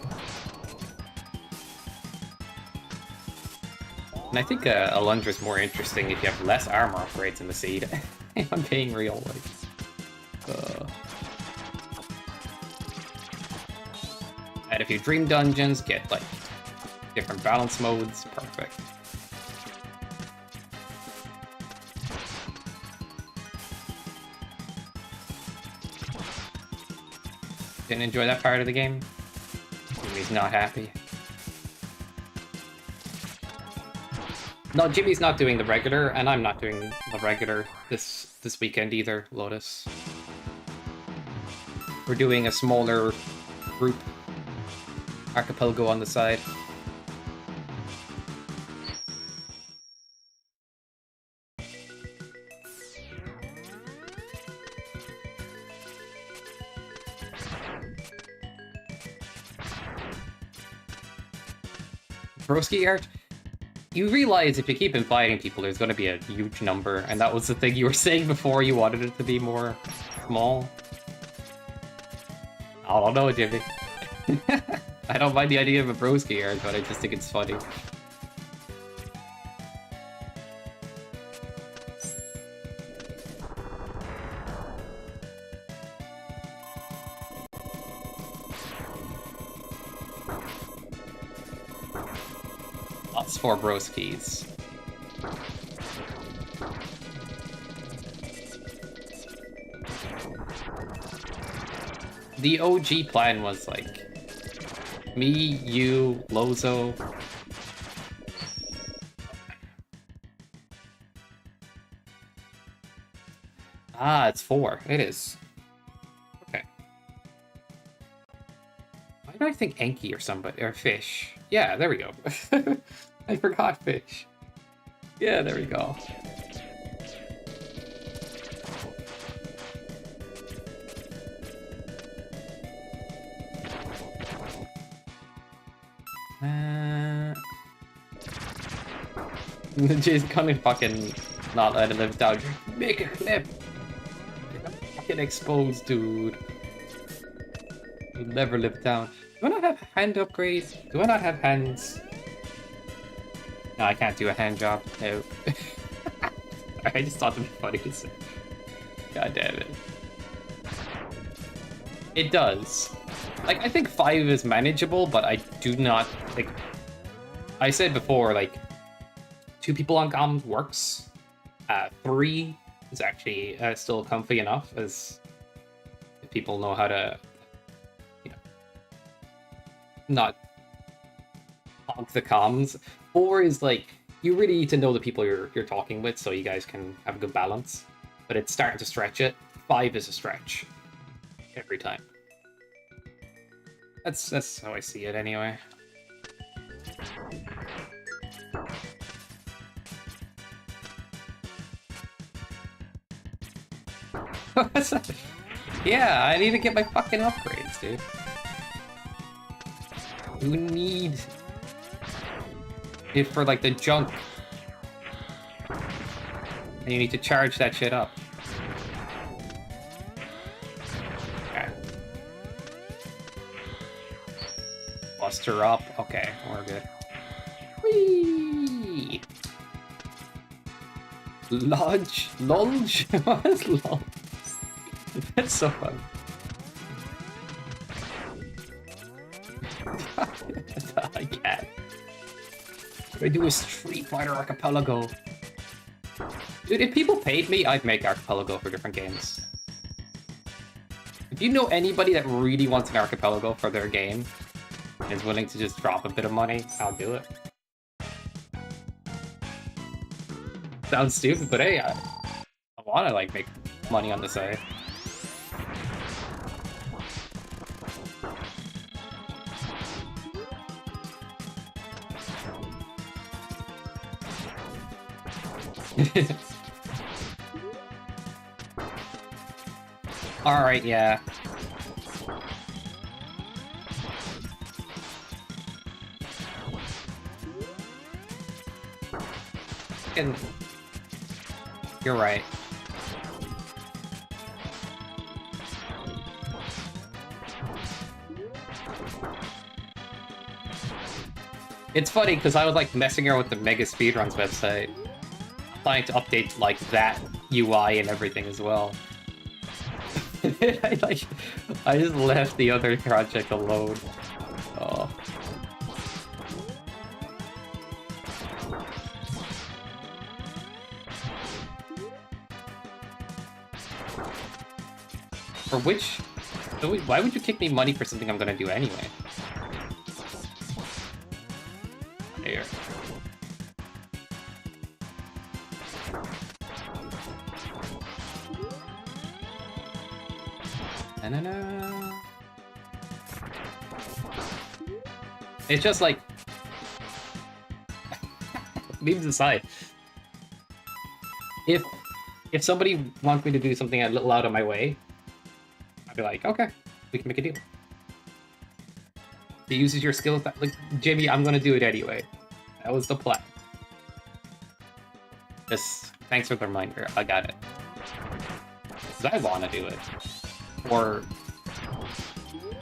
And I think a Lunger is more interesting if you have less armor upgrades in the seed. If I'm being real, like. And if you dream dungeons, get like different balance modes, perfect. Didn't enjoy that part of the game? Jimmy's not happy. No, Jimmy's not doing the regular, and I'm not doing the regular this weekend either, Lotus. We're doing a smaller group Archipelago on the side. Broski art? You realize if you keep inviting people, there's going to be a huge number, and that was the thing you were saying before you wanted it to be more small. I don't know, Jimmy. I don't mind the idea of a broski art, but I just think it's funny. Lots for broskies. The OG plan was like me, you, Lozo. Ah, it's 4. It is. Okay. Why do I think Enki or somebody or Fish? Yeah, there we go. I forgot Fish. Yeah, there we go. Jay's gonna fucking not let it live down. Make a clip! Fucking exposed, dude. You'll never live down. Do I not have hand upgrades? Do I not have hands? No, I can't do a hand job. No. I just thought it'd be funny to say. God damn it. It does. Like, I think 5 is manageable, but I do not, like... I said before, like, 2 people on comms works. 3 is actually still comfy enough, as if people know how to, you know, not hog the comms. 4 is like, you really need to know the people you're talking with so you guys can have a good balance. But it's starting to stretch it. 5 is a stretch. Every time. That's how I see it anyway. Yeah, I need to get my fucking upgrades, dude. You need it for like the junk. And you need to charge that shit up. Okay. Buster up. Okay, we're good. Whee! Lunge? Lunge? What is lunge? That's so fun. I can't. I do a Street Fighter Archipelago. Dude, if people paid me, I'd make Archipelago for different games. If you know anybody that really wants an Archipelago for their game, and is willing to just drop a bit of money, I'll do it. Sounds stupid, but hey, I want to like make money on the side. Alright, yeah. And you're right. It's funny because I was like messing around with the Mega Speedruns website, trying to update like that UI and everything as well. I just left the other project alone. Oh. For which? Why would you kick me money for something I'm gonna do anyway? There. Na-na-na. It's just like memes aside. If somebody wants me to do something a little out of my way, I'd be like, okay, we can make a deal. He uses your skills, like Jimmy, I'm gonna do it anyway. That was the plan. Just thanks for the reminder. I got it. 'Cause I want to do it. Or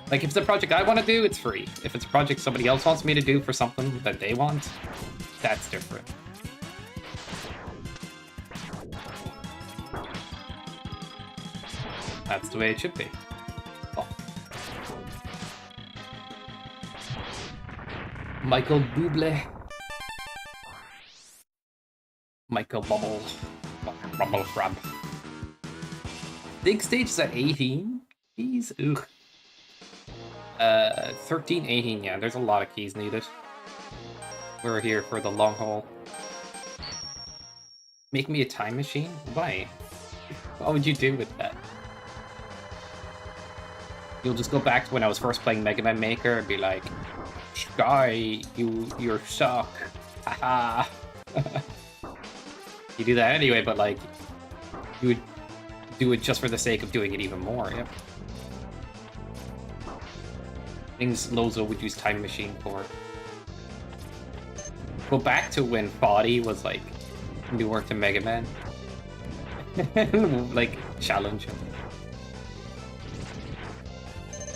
like if it's a project I want to do, it's free. If it's a project somebody else wants me to do for something that they want, that's different. That's the way it should be. Oh. Michael Bublé. Michael Bubble. Rumble Crab. Big stage is at 18 keys? Ugh. 13, 18, yeah, there's a lot of keys needed. We're here for the long haul. Make me a time machine? Why? What would you do with that? You'll just go back to when I was first playing Mega Man Maker and be like, Sky, you suck. Haha. You do that anyway, but like, you would do it just for the sake of doing it even more, yep. Things Lozo would use Time Machine for. Go back to when Body was like newer to Mega Man. Like, challenge him.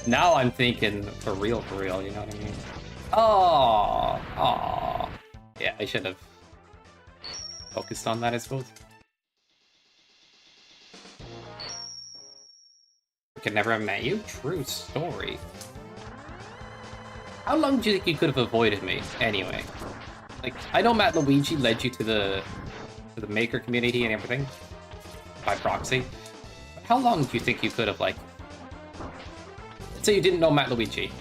Now I'm thinking for real, you know what I mean? Oh. Yeah, I should have focused on that, I suppose. I could never have met you? True story. How long do you think you could have avoided me, anyway? Like, I know Matt Luigi led you to the Maker community and everything, by proxy. But how long do you think you could have, like... Let's say you didn't know Matt Luigi.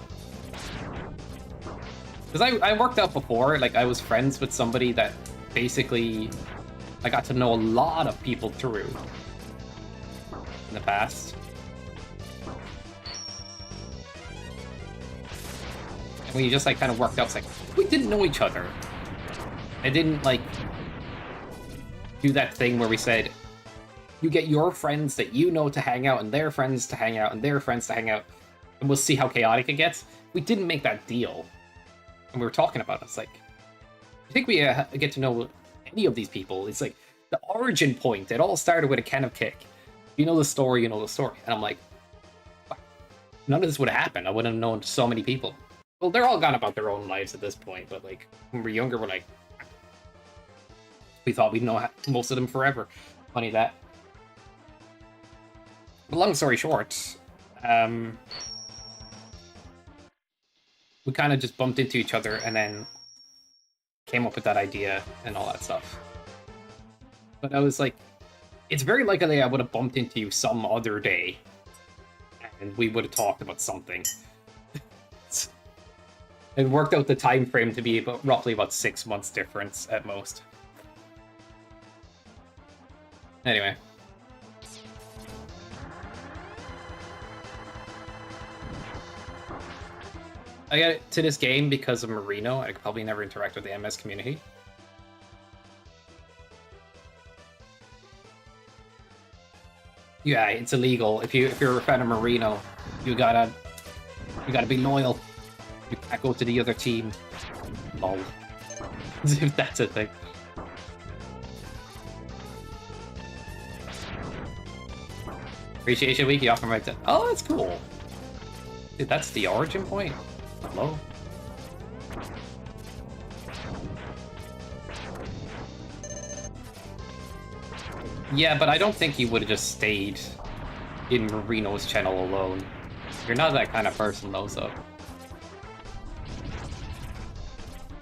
Because I worked out before, like, I was friends with somebody that basically I got to know a lot of people through in the past. And we just, like, kind of worked out. It's like, we didn't know each other. I didn't, like, do that thing where we said, you get your friends that you know to hang out, and their friends to hang out, and their friends to hang out, and we'll see how chaotic it gets. We didn't make that deal. And we were talking about it. It's like, I think we get to know any of these people. It's like the origin point. It all started with a can of kick. You know the story, you know the story. And I'm like, none of this would have happened. I wouldn't have known so many people. Well, they're all gone about their own lives at this point, but like when we're younger, we're like, we thought we'd know most of them forever. Funny that. But long story short, we kind of just bumped into each other and then came up with that idea and all that stuff. But I was like, it's very likely I would have bumped into you some other day and we would have talked about something. It worked out the time frame to be roughly about 6 months difference at most. Anyway. I got to this game because of Marino. I could probably never interact with the MS community. Yeah, it's illegal. If you're a fan of Marino, you gotta be loyal. You can't go to the other team. Lol. If that's a thing. Appreciation Week, you offer my... Oh, that's cool. Dude, that's the origin point? Hello? Yeah, but I don't think you would have just stayed in Marino's channel alone. You're not that kind of person, though, so...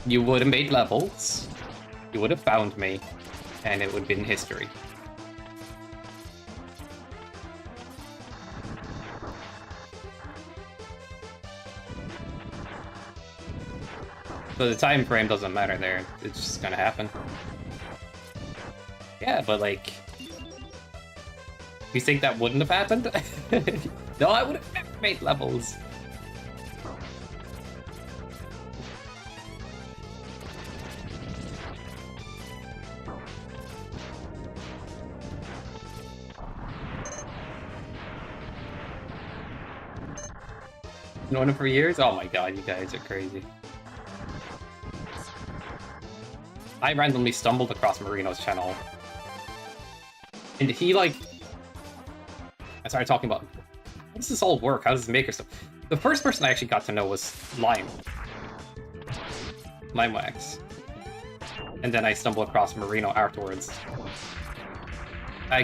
You would have made levels, you would have found me, and it would have been history. So the time frame doesn't matter there, it's just gonna happen. Yeah, but like... You think that wouldn't have happened? No, I would have never made levels. Known him for years? Oh my god, you guys are crazy. I randomly stumbled across Marino's channel. And he, like... I started talking about, how does this all work? How does this make stuff? The first person I actually got to know was Limewax. And then I stumbled across Marino afterwards.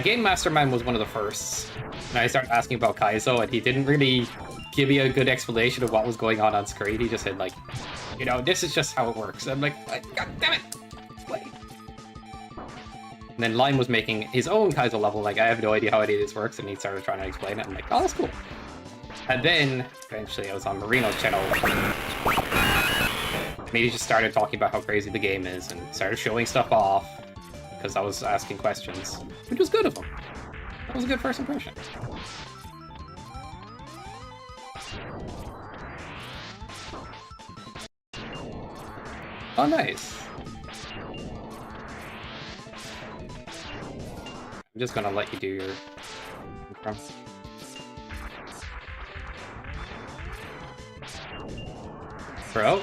Game Mastermind was one of the firsts. And I started asking about Kaizo, and he didn't really give me a good explanation of what was going on screen. He just said, like, you know, this is just how it works. I'm like, god damn it! Wait. And then Lime was making his own Kaizo level, like, I have no idea how any of this works, and he started trying to explain it. I'm like, oh, that's cool. And then, eventually, I was on Marino's channel. And he just started talking about how crazy the game is, and started showing stuff off, because I was asking questions, which was good of him. That was a good first impression. Oh, nice. I'm just gonna let you do your... Bro?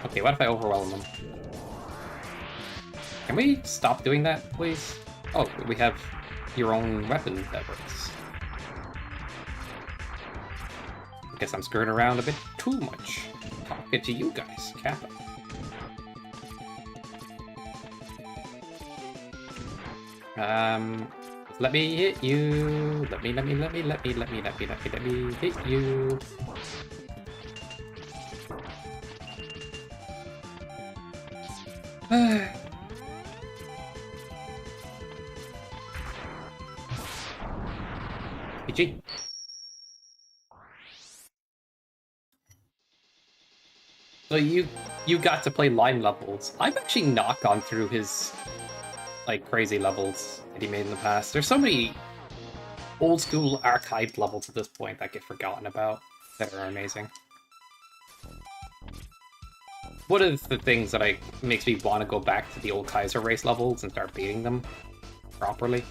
Okay, what if I overwhelm them? Can we stop doing that, please? Oh, we have your own weapon that works. I guess I'm skirting around a bit too much. Talking to you guys, Kappa. Let me hit you. Let me hit you. PG. So you you got to play line levels. I've actually not gone through his like crazy levels that he made in the past. There's so many old school archived levels at this point that get forgotten about that are amazing. One of the things that makes me want to go back to the old Kaiser race levels and start beating them properly.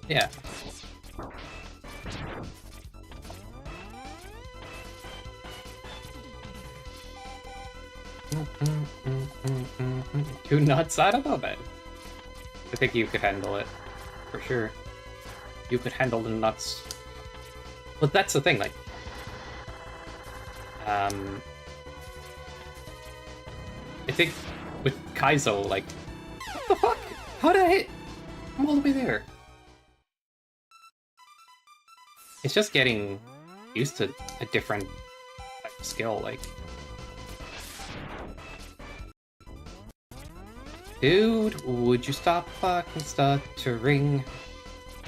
Yeah. Too nuts? I don't know, man. I think you could handle it. For sure. You could handle the nuts. But that's the thing, like... I think with Kaizo, like... What the fuck? How did I hit? I'm all the way there. It's just getting used to a different type of skill, like... Dude, would you stop fucking stuttering?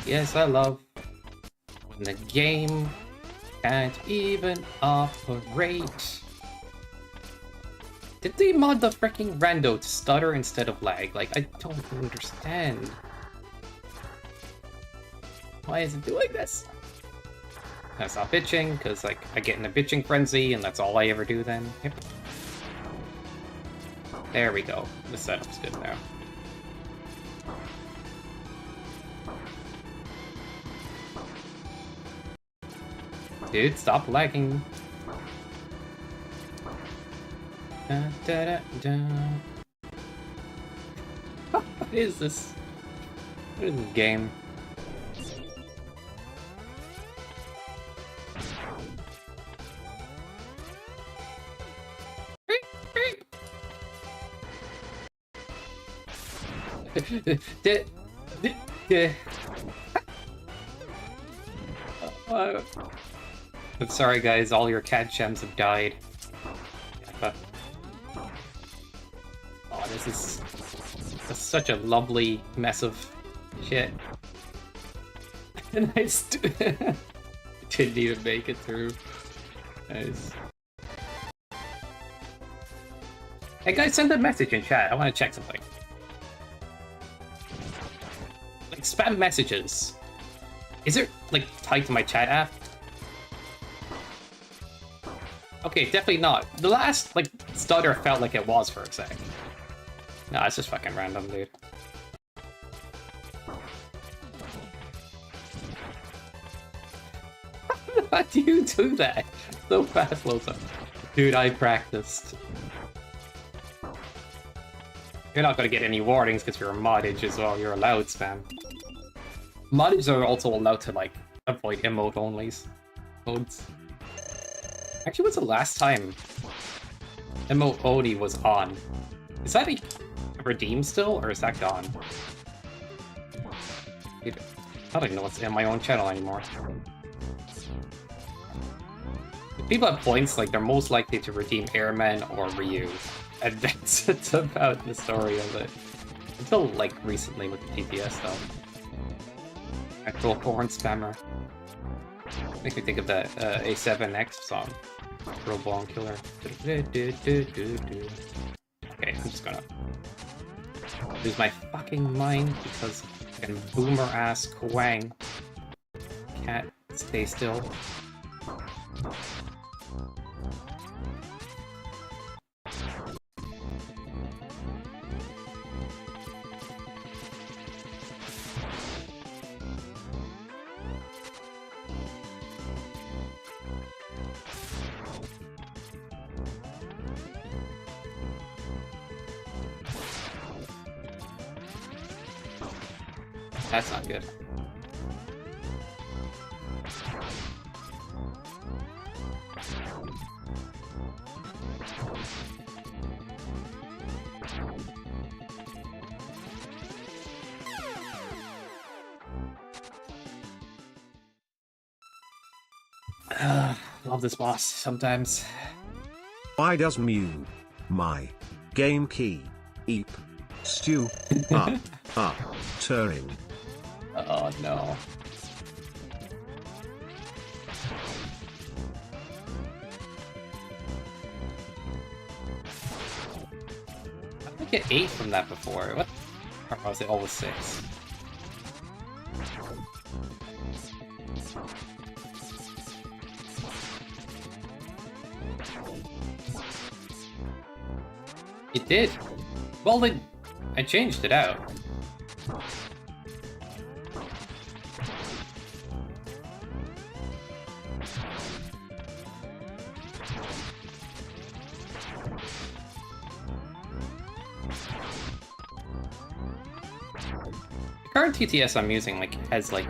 Yes, I love when the game can't even operate. Did they mod the freaking rando to stutter instead of lag? Like, I don't understand. Why is it doing this? I stop bitching, because, like, I get in a bitching frenzy, and that's all I ever do then. Yep. There we go. The setup's good now. Dude, stop lagging. Da, da, da, da. What is this? What is this game? I'm sorry guys, all your cat gems have died. Oh, this is such a lovely mess of shit. And I didn't even make it through. Nice. Hey guys, send a message in chat. I want to check something. Like, spam messages. Is it, like, tied to my chat app? Okay, definitely not. The last, like, stutter felt like it was for a sec. Nah, it's just fucking random, dude. How do you do that? So fast, Losa. Dude, I practiced. You're not gonna get any warnings because you're a moddage as well. You're allowed spam. Moddage are also allowed to, like, avoid emote onlys. Modes. Actually, when's the last time emote only was on? Is that a redeem still, or is that gone? I don't even know what's in my own channel anymore. If people have points, like, they're most likely to redeem Airman or Ryu. And that's about the story of it. Until, like, recently with the TPS, though. Actual porn spammer. Makes me think of that A7X song. Real Bone Killer. Okay, I'm just gonna lose my fucking mind because fucking boomer ass Kwang can't stay still. That's not good. Love this boss sometimes. Why does Mew, my game key, eep, stew, turning? Oh no. get 8 from that before. What? Or was it always 6? It did. Well, then I changed it out. The current TTS I'm using has like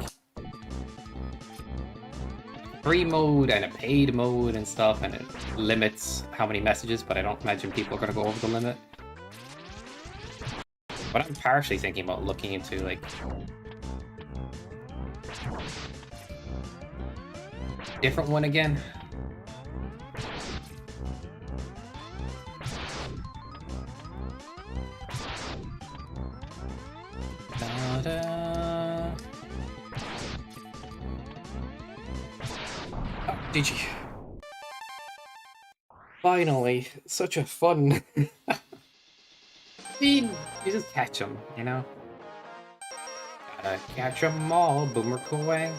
free mode and a paid mode and stuff, and it limits how many messages, but I don't imagine people are going to go over the limit. But I'm partially thinking about looking into, like, different one again. Da-da. Oh, GG. Finally, such a fun... You just catch them, you know? Gotta catch them all, Boomer Kuwang.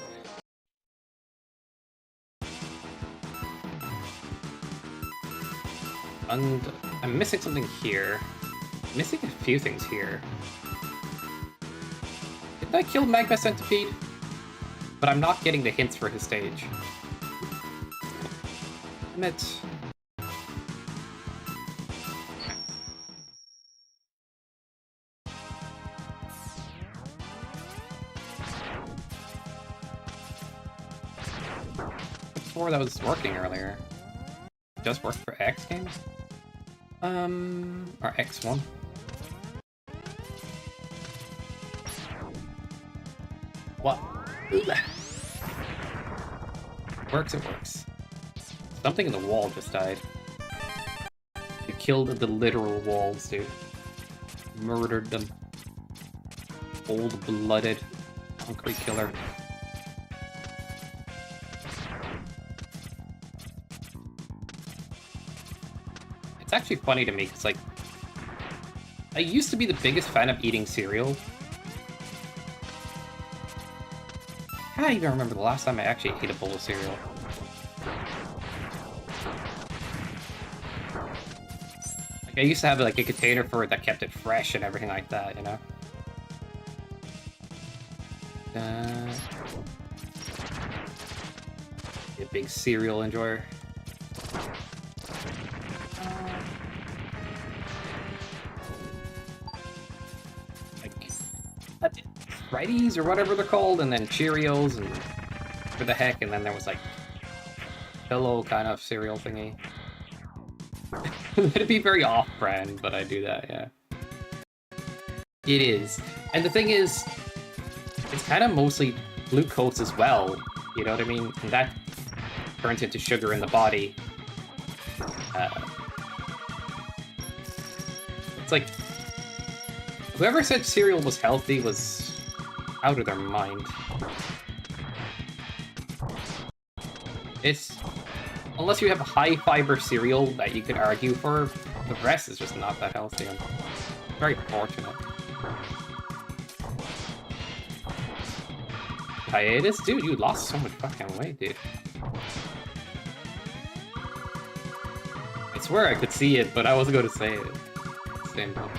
And I'm missing something here. I'm missing a few things here. Didn't I kill Magma Centipede? But I'm not getting the hints for his stage. Damn it. That was working earlier. Just worked for X games? Or X1. What? Works, it works. Something in the wall just died. You killed the literal walls, dude. Murdered them. Cold-blooded concrete killer. It's actually funny to me, because, like, I used to be the biggest fan of eating cereal. I can't even remember the last time I actually ate a bowl of cereal. Like, I used to have, like, a container for it that kept it fresh and everything like that, you know? Be a big cereal enjoyer. Righties or whatever they're called, and then Cheerios and for the heck, and then there was like pillow kind of cereal thingy. It'd be very off-brand, but I do that, yeah. It is. And the thing is, it's kind of mostly glucose as well, you know what I mean? And that turns into sugar in the body. It's like, whoever said cereal was healthy was out of their mind. It's... Unless you have a high-fiber cereal that you could argue for, the rest is just not that healthy. I'm very fortunate. Hiatus? Dude, you lost so much fucking weight, dude. I swear I could see it, but I wasn't going to say it. Same time.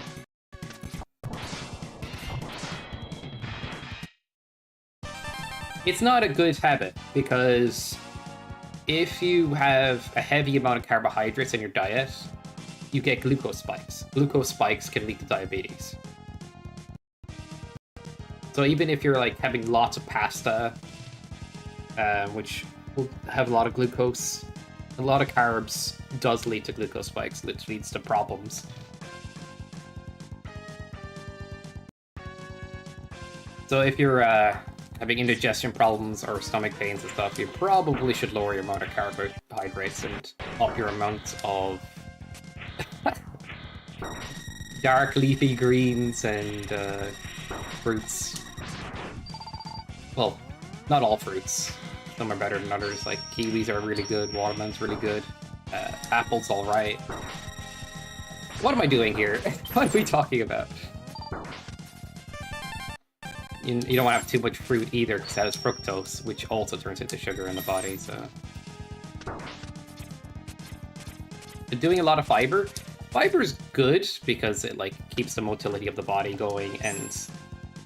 It's not a good habit, because if you have a heavy amount of carbohydrates in your diet, you get glucose spikes. Glucose spikes can lead to diabetes. So even if you're like having lots of pasta, which will have a lot of glucose, a lot of carbs does lead to glucose spikes, which leads to problems. So if you're having indigestion problems or stomach pains and stuff, you probably should lower your amount of carbohydrates and up your amount of dark leafy greens and fruits. Well, not all fruits. Some are better than others, like kiwis are really good, watermelon's really good, apple's alright. What am I doing here? What are we talking about? You don't want to have too much fruit either, because that is fructose, which also turns into sugar in the body, so... But doing a lot of fiber. Fiber is good, because it, like, keeps the motility of the body going, and...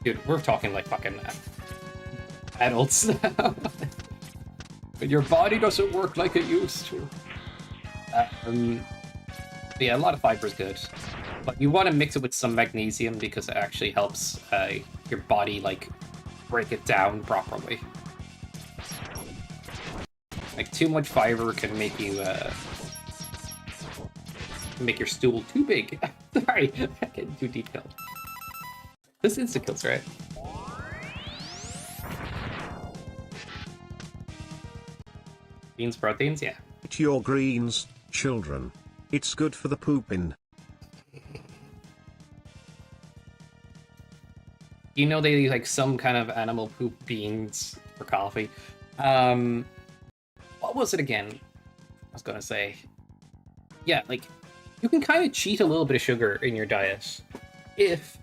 Dude, we're talking, like, fucking... adults now. But your body doesn't work like it used to. But yeah, a lot of fiber is good. But you want to mix it with some magnesium because it actually helps your body, like, break it down properly. Like, too much fiber can make you, make your stool too big. Sorry, I'm getting too detailed. This insta-kills, right? Beans, proteins, yeah. Eat your greens, children. It's good for the pooping. You know they use, like, some kind of animal poop beans for coffee. What was it again? I was gonna say... Yeah, like, you can kind of cheat a little bit of sugar in your diet if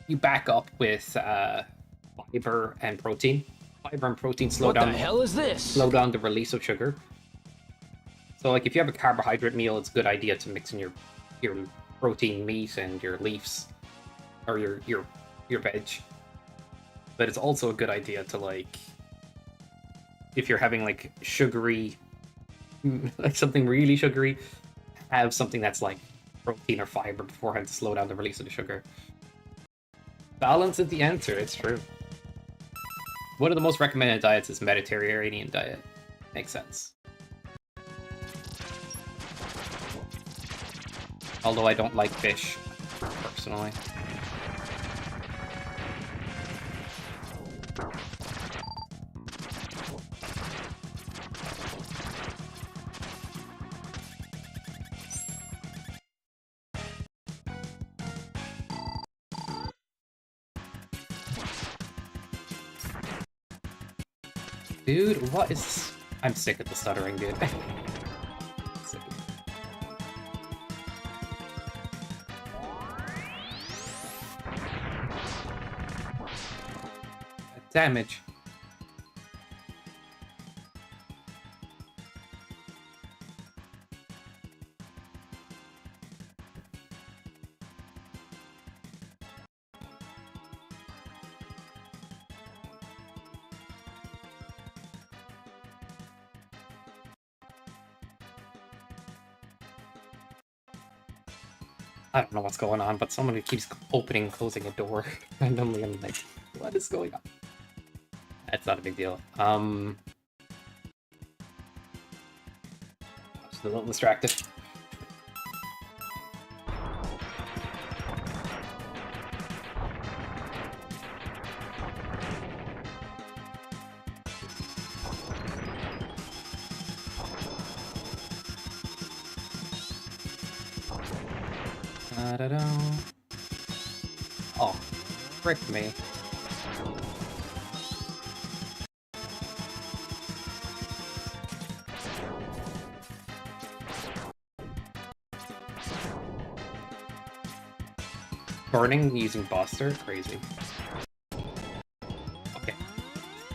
you back up with fiber and protein. Fiber and protein slow down. What the hell is this? Slow down the release of sugar. So, like, if you have a carbohydrate meal, it's a good idea to mix in your protein meat and your leaves, or your veg. But it's also a good idea to, like, if you're having, like, sugary, like something really sugary, have something that's like protein or fiber beforehand to slow down the release of the sugar. Balance is the answer, it's true. One of the most recommended diets is Mediterranean diet. Makes sense. Although I don't like fish, personally. Dude, what is... I'm sick of the stuttering, dude. Sick of it. Damage. I don't know what's going on, but someone keeps opening and closing a door randomly. I'm like, what is going on? That's not a big deal. Just a little distracted. Da-da-da. Oh, frick me. Burning using Buster? Crazy. Okay.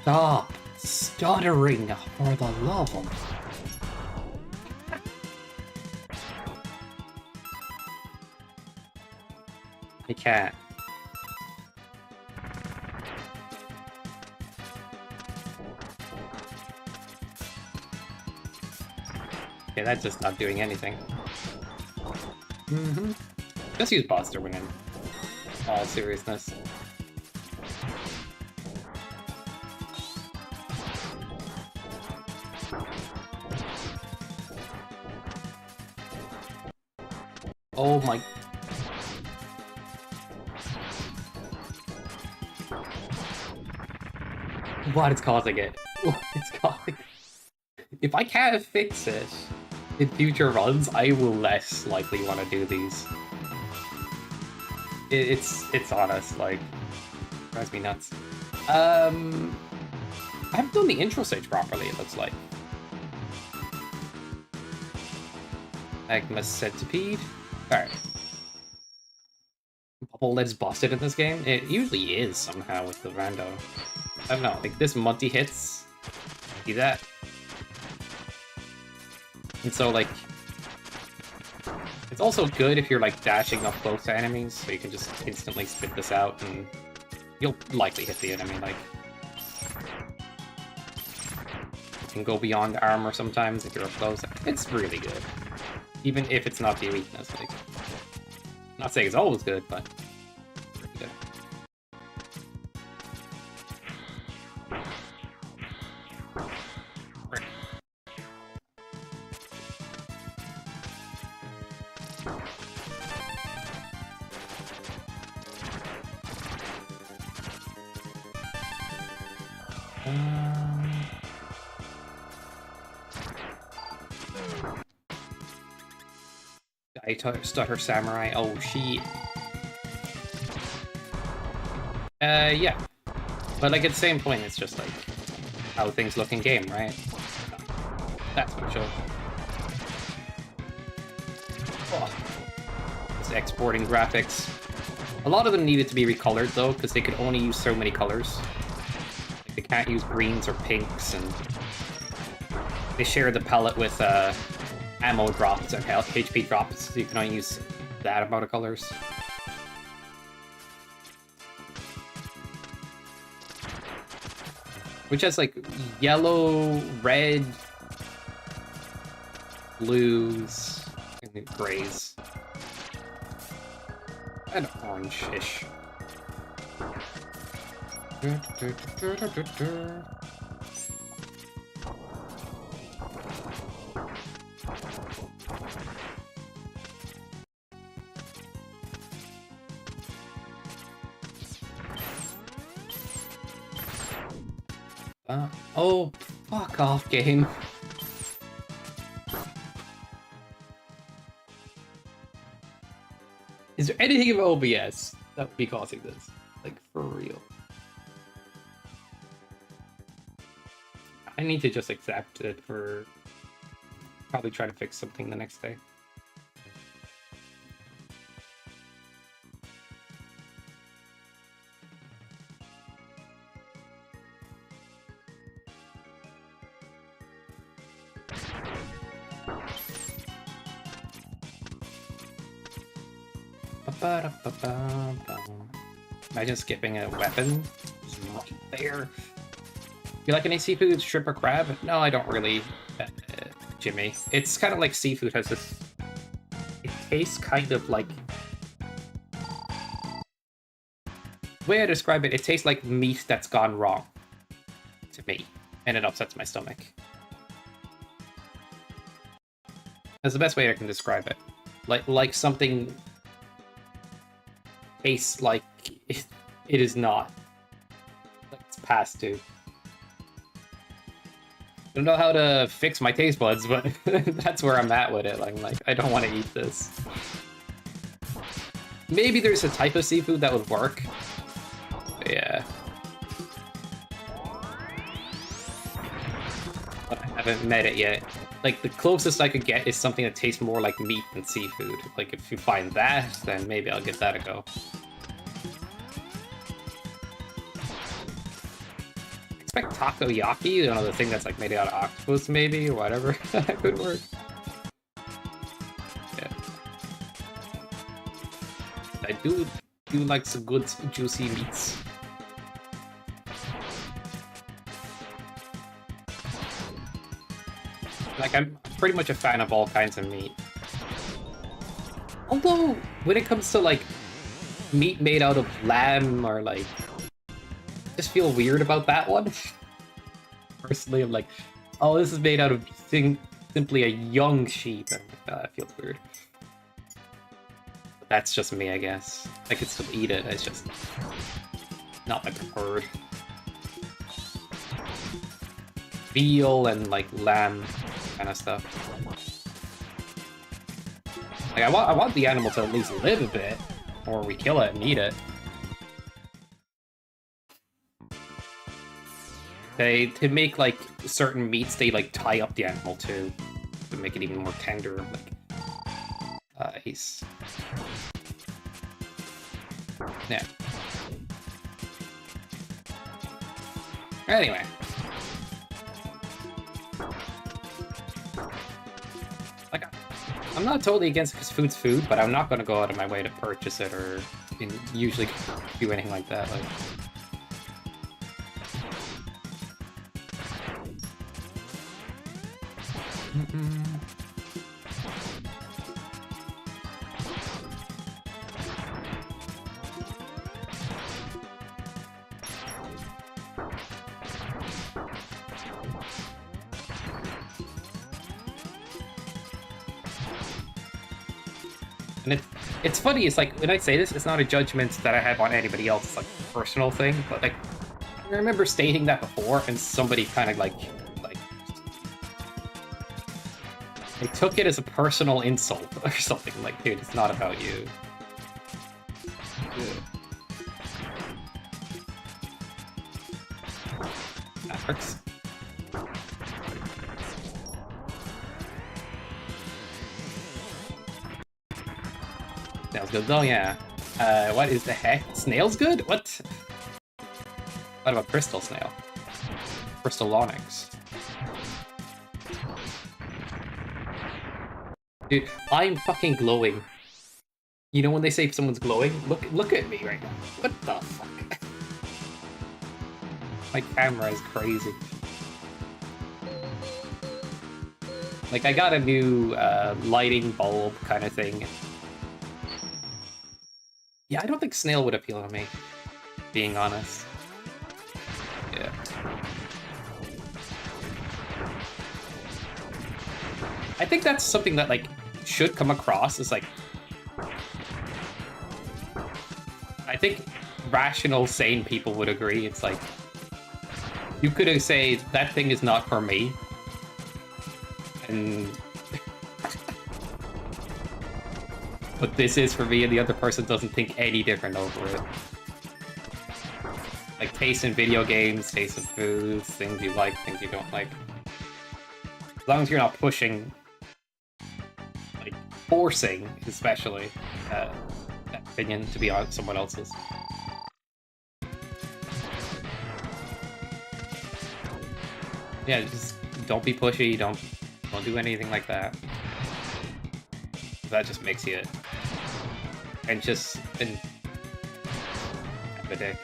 Stop stuttering for the love of... I can't. Okay, that's just not doing anything. Just use Buster when in all seriousness. Oh my... What is causing it? What is causing it? If I can't fix it in future runs, I will less likely want to do these. It's honest, like, drives me nuts. I haven't done the intro stage properly, it looks like. Magma Centipede. Alright. couple that's busted in this game. It usually is somehow with the rando. I don't know, like this multi-hits, see that? And so like, it's also good if you're like dashing up close to enemies, so you can just instantly spit this out and you'll likely hit the enemy, like. You can go beyond armor sometimes if you're up close. It's really good. Even if it's not your weakness, like. I'm not saying it's always good, but pretty good. Right. Stutter Samurai. Oh, she... yeah. But, like, at the same point, it's just, like, how things look in game, right? That's for sure. Oh. It's exporting graphics. A lot of them needed to be recolored, though, because they could only use so many colors. Like, they can't use greens or pinks, and... they share the palette with, ammo drops and HP drops, so you can only use that amount of colors. Which has like yellow, red, blues, and grays. And orange-ish. Oh, fuck off, game. Is there anything of OBS that would be causing this? Like, for real. I need to just accept it for... probably try to fix something the next day. Imagine skipping a weapon. It's right there. You like any seafood, shrimp or crab? No, I don't really, Jimmy. It's kind of like seafood has this... it tastes kind of like... the way I describe it, it tastes like meat that's gone wrong. To me. And it upsets my stomach. That's the best way I can describe it. Like something... tastes like it is not. Like it's past due. I don't know how to fix my taste buds, but that's where I'm at with it. Like I don't want to eat this. Maybe there's a type of seafood that would work. But yeah. But I haven't met it yet. Like, the closest I could get is something that tastes more like meat than seafood. Like, if you find that, then maybe I'll give that a go. Expect takoyaki, you know, the thing that's like made out of octopus, maybe, or whatever. That could work. Yeah. I do like some good juicy meats. Like, I'm pretty much a fan of all kinds of meat. Although, when it comes to, like, meat made out of lamb, or, like... I just feel weird about that one. Personally, I'm like, oh, this is made out of simply a young sheep, and that feels weird. But that's just me, I guess. I could still eat it, it's just... not my preferred. Veal and, like, lamb kind of stuff. Like, I want the animal to at least live a bit, or we kill it and eat it. To make, like, certain meats, they, like, tie up the animal, too. To make it even more tender, like... Nice. Yeah. Anyway. Like, I'm not totally against because food's food, but I'm not going to go out of my way to purchase it or usually do anything like that. Like, and it's funny, it's like, when I say this, it's not a judgment that I have on anybody else, it's like a personal thing, but like, I remember stating that before, and somebody kind of like, they took it as a personal insult or something, like, dude, it's not about you. That hurts. Snail's good though, yeah. What is the heck? Snail's good? What? What about Crystal Snail? Crystal Onyx. Dude, I'm fucking glowing. You know when they say someone's glowing? Look at me right now. What the fuck? My camera is crazy. Like, I got a new lighting bulb kind of thing. Yeah, I don't think Snail would appeal to me, being honest. Yeah. I think that's something that, like, should come across as, like... I think rational, sane people would agree. It's like, you could say, that thing is not for me. And... but this is for me, and the other person doesn't think any different over it. Like, taste in video games, taste in foods, things you like, things you don't like. As long as you're not pushing, like, forcing, especially, that opinion to be on someone else's. Yeah, just don't be pushy, don't do anything like that. That just makes you anxious and have a day.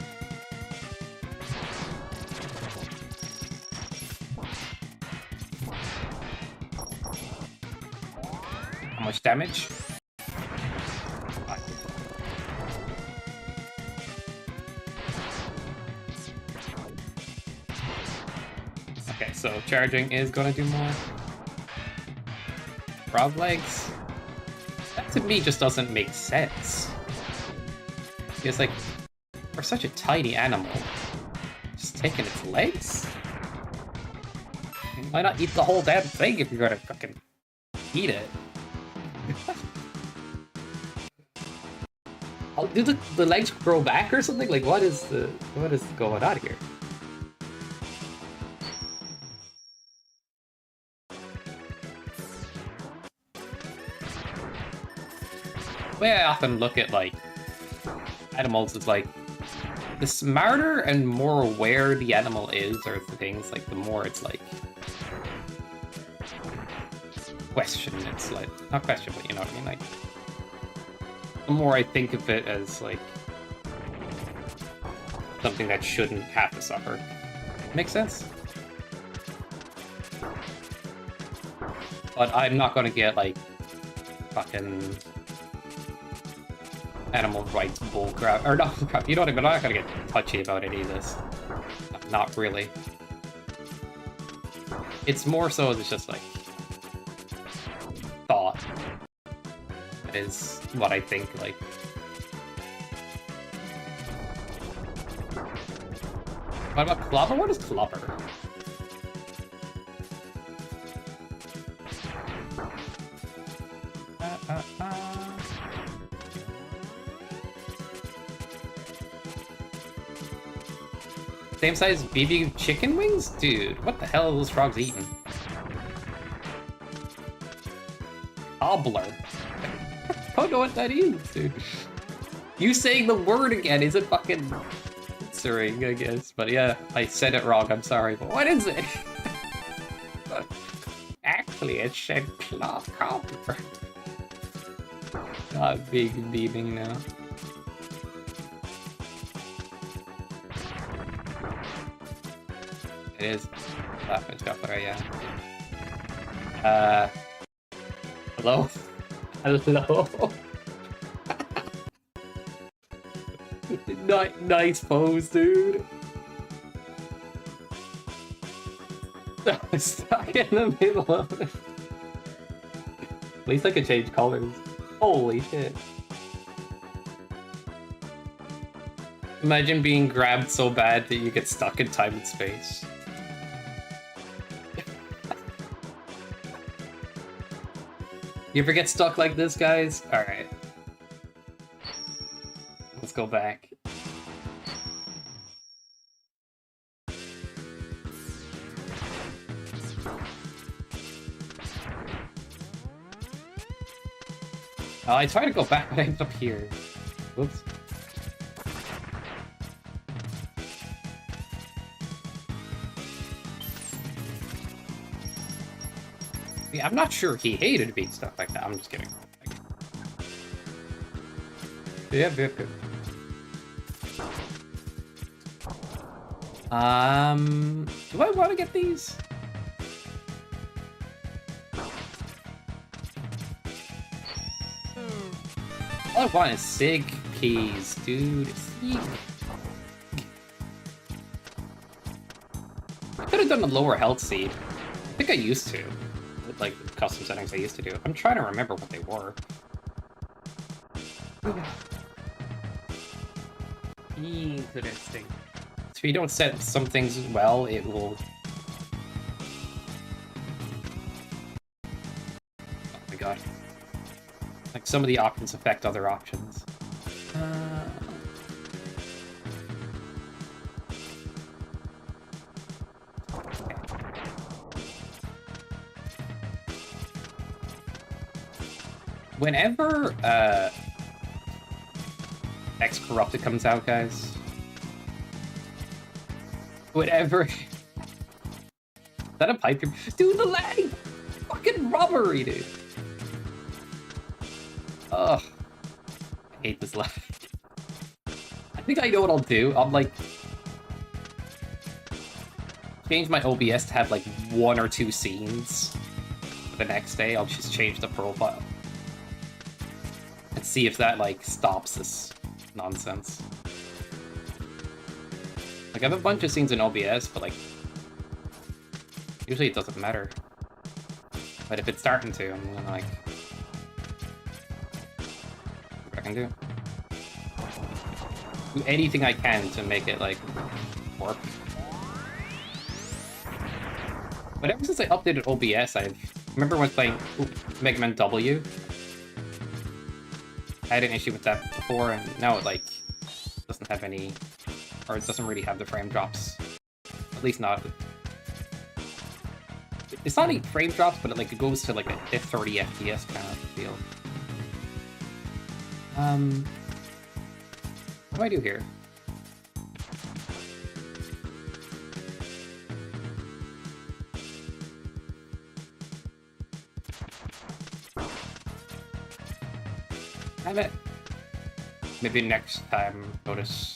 How much damage? Okay, so charging is gonna do more. Frog legs? That to me just doesn't make sense. It's like, for such a tiny animal, just taking its legs? Why not eat the whole damn thing if you're gonna fucking eat it? Do the legs grow back or something? Like, what is going on here? The way I often look at, like, animals is, like, the smarter and more aware the animal is, or things, like, the more it's, like, question. It's, like, not question, but you know what I mean? Like, the more I think of it as, like, something that shouldn't have to suffer. Makes sense? But I'm not gonna get, like, fucking animal rights bullcrap, or not bullcrap, you know what I mean? I'm not gonna get touchy about any of this. Not really. It's more so it's just like thought. That is what I think, like. What about Clobber? What is Clobber? Same size BB chicken wings? Dude, what the hell are those frogs eating? Cobbler. I don't know what that is, dude. You saying the word again is a fucking censoring, I guess. But yeah, I said it wrong. I'm sorry. But what is it? Actually, it said cloth copper. Not big beaming now. It is. It's got there, yeah. Hello? Hello? Nice pose, dude. I'm stuck in the middle of it. At least I could change colors. Holy shit. Imagine being grabbed so bad that you get stuck in time and space. You ever get stuck like this, guys? Alright. Let's go back. I tried to go back, but I ended up here. Whoops. Yeah, I'm not sure he hated being stuck like that. I'm just kidding. Yep. Do I want to get these? All I want is Sig keys, dude. Sig. I could have done a lower health seed. I think I used to. With, like, custom settings I used to do. I'm trying to remember what they were. Interesting. So if you don't set some things well, it will... Oh my god. Like, some of the options affect other options. Okay. Whenever, X Corrupted comes out, guys. Whatever. Is that a pipe? Dude, the lag! Fucking robbery, dude. Ugh. I hate this lag. I think I know what I'll do. I'll, like, change my OBS to have, like, 1 or 2 scenes. For the next day, I'll just change the profile. And see if that, like, stops this nonsense. Like, I have a bunch of scenes in OBS, but, like, usually it doesn't matter. But if it's starting to, I'm gonna, like, what I can do. Do anything I can to make it, like, work. But ever since I updated OBS, I remember when playing Mega Man W. I had an issue with that before, and now it, like, doesn't have any... Or it doesn't really have the frame drops. At least not... It's not any frame drops, but it goes to like a 30 FPS kind of feel. What do I do here? Damn it. Maybe next time, notice.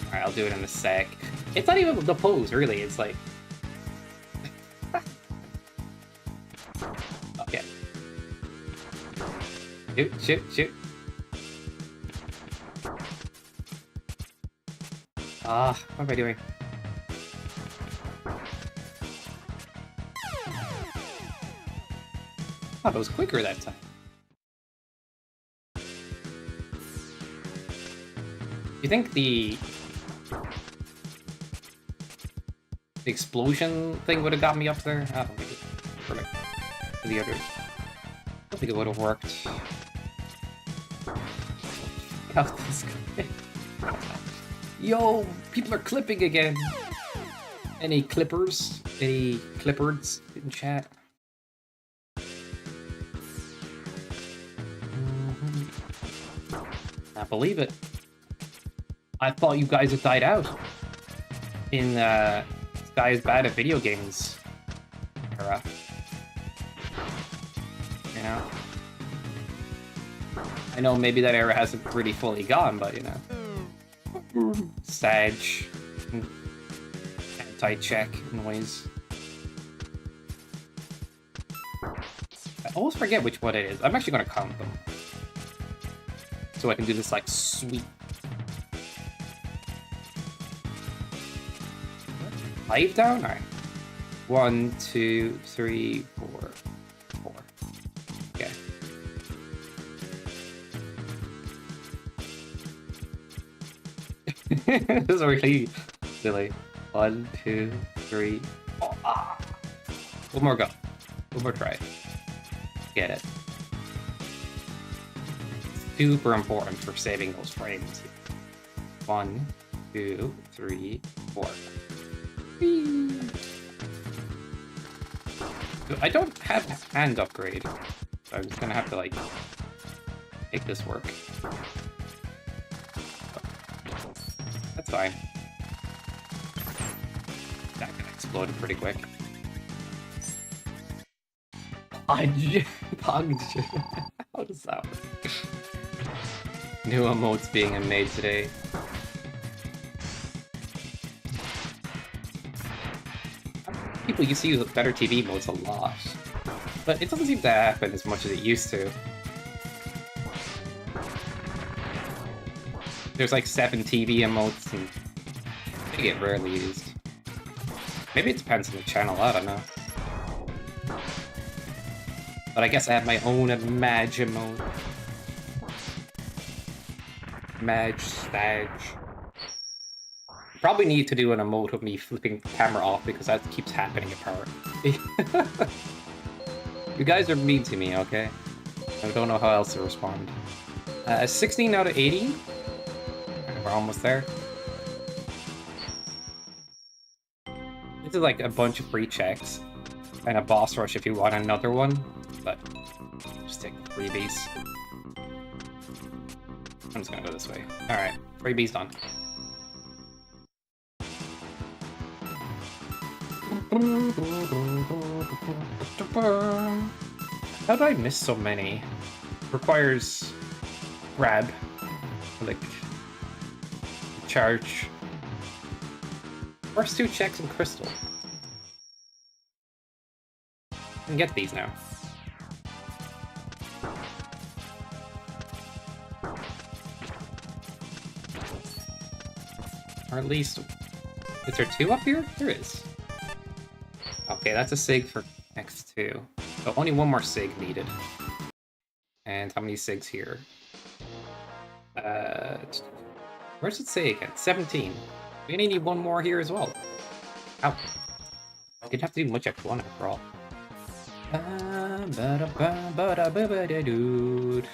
Alright, I'll do it in a sec. It's not even the pose, really. It's like... Okay. Shoot. Ah, what am I doing? Oh, it was quicker that time. You think the explosion thing would have got me up there? I don't think it. For the others. I don't think it would have worked. How's this going? Yo, people are clipping again. Any clippers? Any clippards in chat? believe it. I thought you guys had died out in Sky is bad at video games era. You know? I know maybe that era hasn't really fully gone, but you know. Sag. Anti-check in ways. I always forget which one it is. I'm actually gonna count them. So I can do this like sweet. 5 down? Alright. 1, 2, 3, 4. 4. Okay. This is really silly. 1, 2, 3. Oh, ah. One more go. One more try. Get it. Super important for saving those frames. 1, 2, 3, 4. Whee. I don't have hand upgrade, so I'm just gonna have to like make this work. That's fine. That got exploded pretty quick. Pudge. How does that work? New emotes being made today. People used to use better TV modes a lot, but it doesn't seem to happen as much as it used to. There's like 7 TV emotes and they get rarely used. Maybe it depends on the channel, I don't know. But I guess I have my own Maj emote. Maj, Stage. Probably need to do an emote of me flipping the camera off because that keeps happening apparently. You guys are mean to me, okay? I don't know how else to respond. 16 out of 80. We're almost there. This is like a bunch of free checks and a boss rush if you want another one, but just take the freebies. I'm just gonna go this way. Alright, freebies done. How did I miss so many? Requires grab, like charge. First 2 checks in crystal. I can get these now. Or at least, is there 2 up here? There is. Okay, that's a SIG for X2. So only 1 more SIG needed. And how many SIGs here? Where's it say again? 17. We only need 1 more here as well. Ow. Didn't have to do much X1 after all. Dude.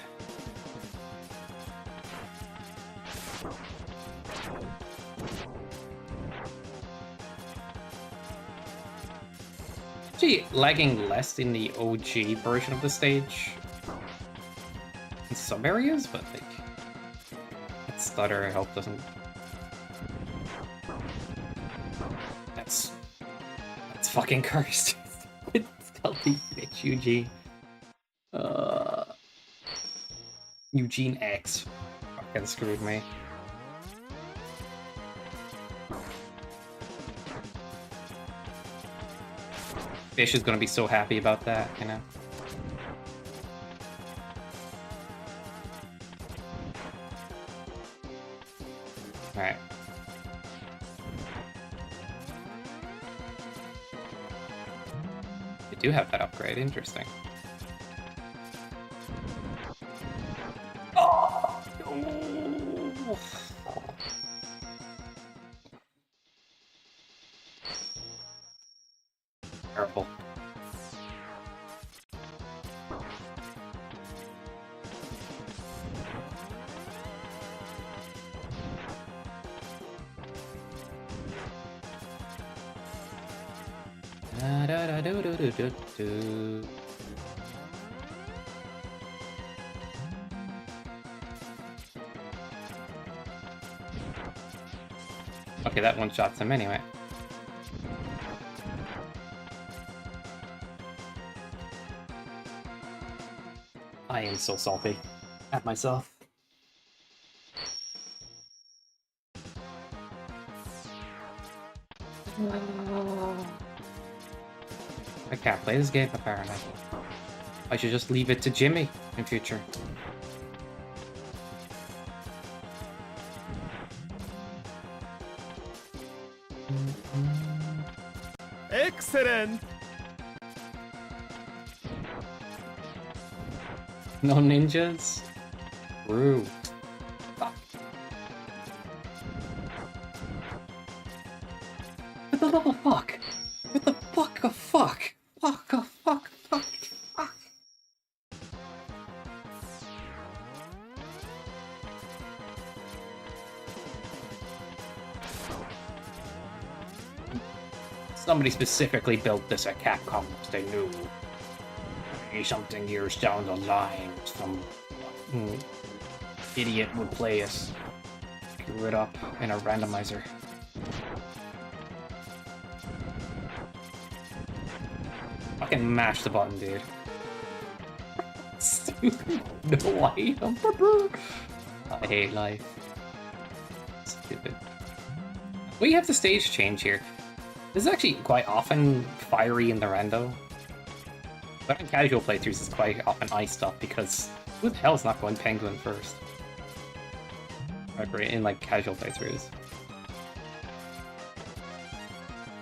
Actually, lagging less in the OG version of the stage in some areas, but like that stutter I hope doesn't. That's fucking cursed. It's stealthy bitch, Eugene. Eugene X fucking screwed me. Fish is gonna be so happy about that, you know? Alright. You do have that upgrade, interesting. Oh! No! Careful. Da da da do do do do do. Okay, that one shots him anyway. I am so salty at myself. I can't play this game apparently. I should just leave it to Jimmy in future. Excellent. No ninjas? True. Fuck. What the little fuck? What the fuck a fuck? Fuck a fuck, fuck, fuck. Somebody specifically built this at Capcom, they knew. Something years down the line, some idiot would play us. Screw it up in a randomizer. Fucking mash the button, dude. Stupid. No item. I hate life. Stupid. We have the stage change here. This is actually quite often fiery in the rando. But in casual playthroughs, it's quite often ice stuff because who the hell's not going penguin first? Right, in like casual playthroughs.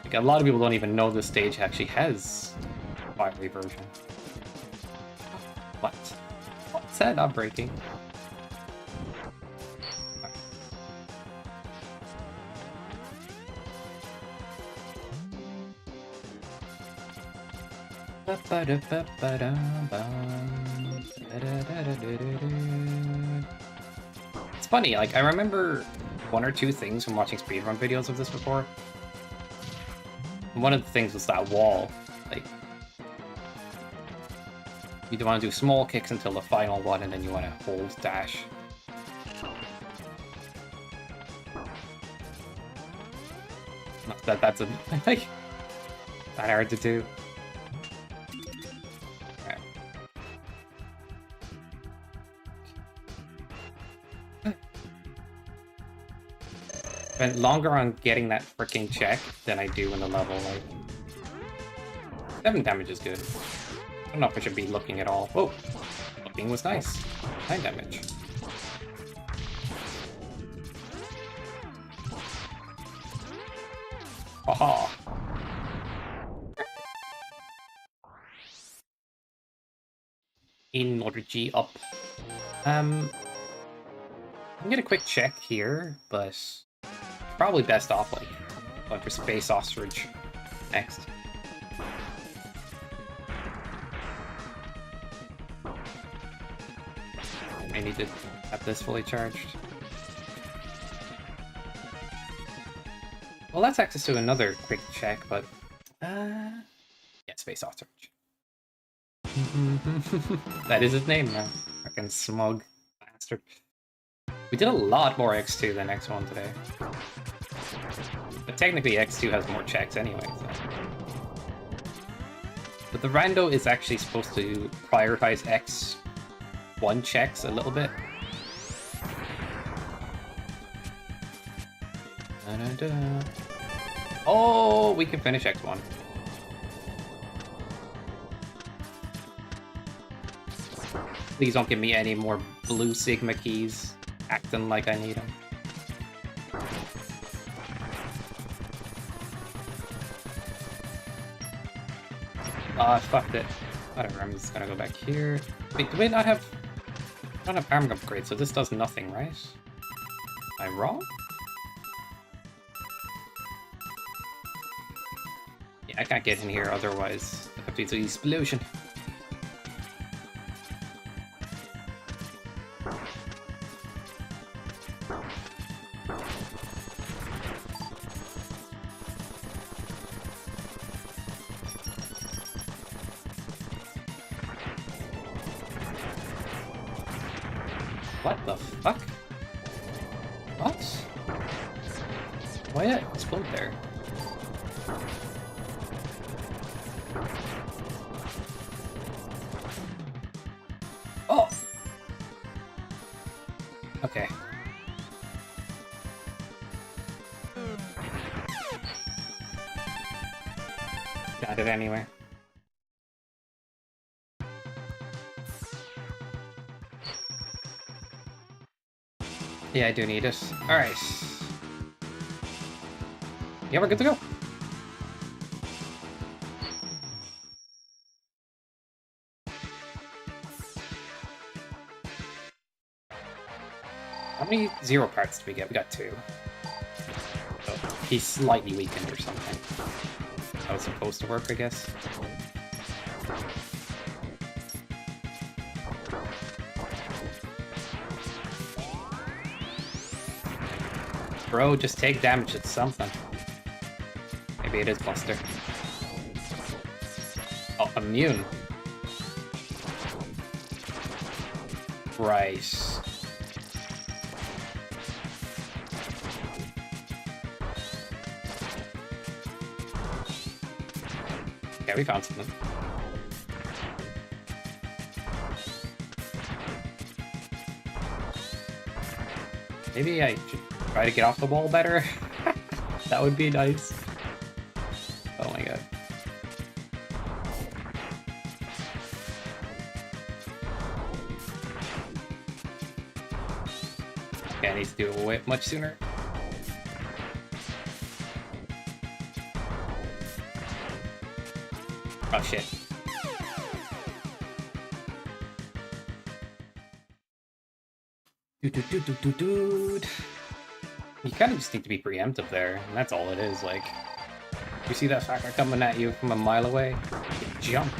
Like a lot of people don't even know this stage actually has a fiery version. What? What's that not breaking? It's funny, like, I remember one or two things from watching speedrun videos of this before. And one of the things was that wall. Like, you want to do small kicks until the final one, and then you want to hold dash. Not that that's a that hard to do. Spent longer on getting that freaking check than I do in the level. Like, 7 damage is good. I don't know if I should be looking at all. Oh, looking was nice. 9 damage. Haha. Energy up. I'm gonna quick check here, but probably best off like going for Space Ostrich next. I need to have this fully charged. Well, that's access to another quick check, but yeah, Space Ostrich. That is his name now. Fucking smug bastard. We did a lot more X2 than X1 today. But technically X2 has more checks anyway, so. But the rando is actually supposed to prioritize X1 checks a little bit. Da-da-da. Oh, we can finish X1. Please don't give me any more blue Sigma keys acting like I need them. Ah, I fucked it. Whatever, I'm just gonna go back here. Wait, do we not have... I don't have armor upgrade, so this does nothing, right? Am I wrong? Yeah, I can't get in here otherwise. I have to do the explosion. What the fuck? What? Why did it explode there? Oh! Okay. Got it anyway. Yeah, I do need it. Alright. Yeah, we're good to go. How many zero parts did we get? We got 2. So he's slightly weakened or something. That was supposed to work, I guess. Bro, just take damage at something. Maybe it is Buster. Oh, immune. Right. Okay, we found something. Maybe I should try to get off the wall better. That would be nice. Oh my god. Okay, I need to do it way much sooner. Oh shit. Dude. You kind of just need to be preemptive there, and that's all it is. Like, you see that fucker coming at you from a mile away? Jump.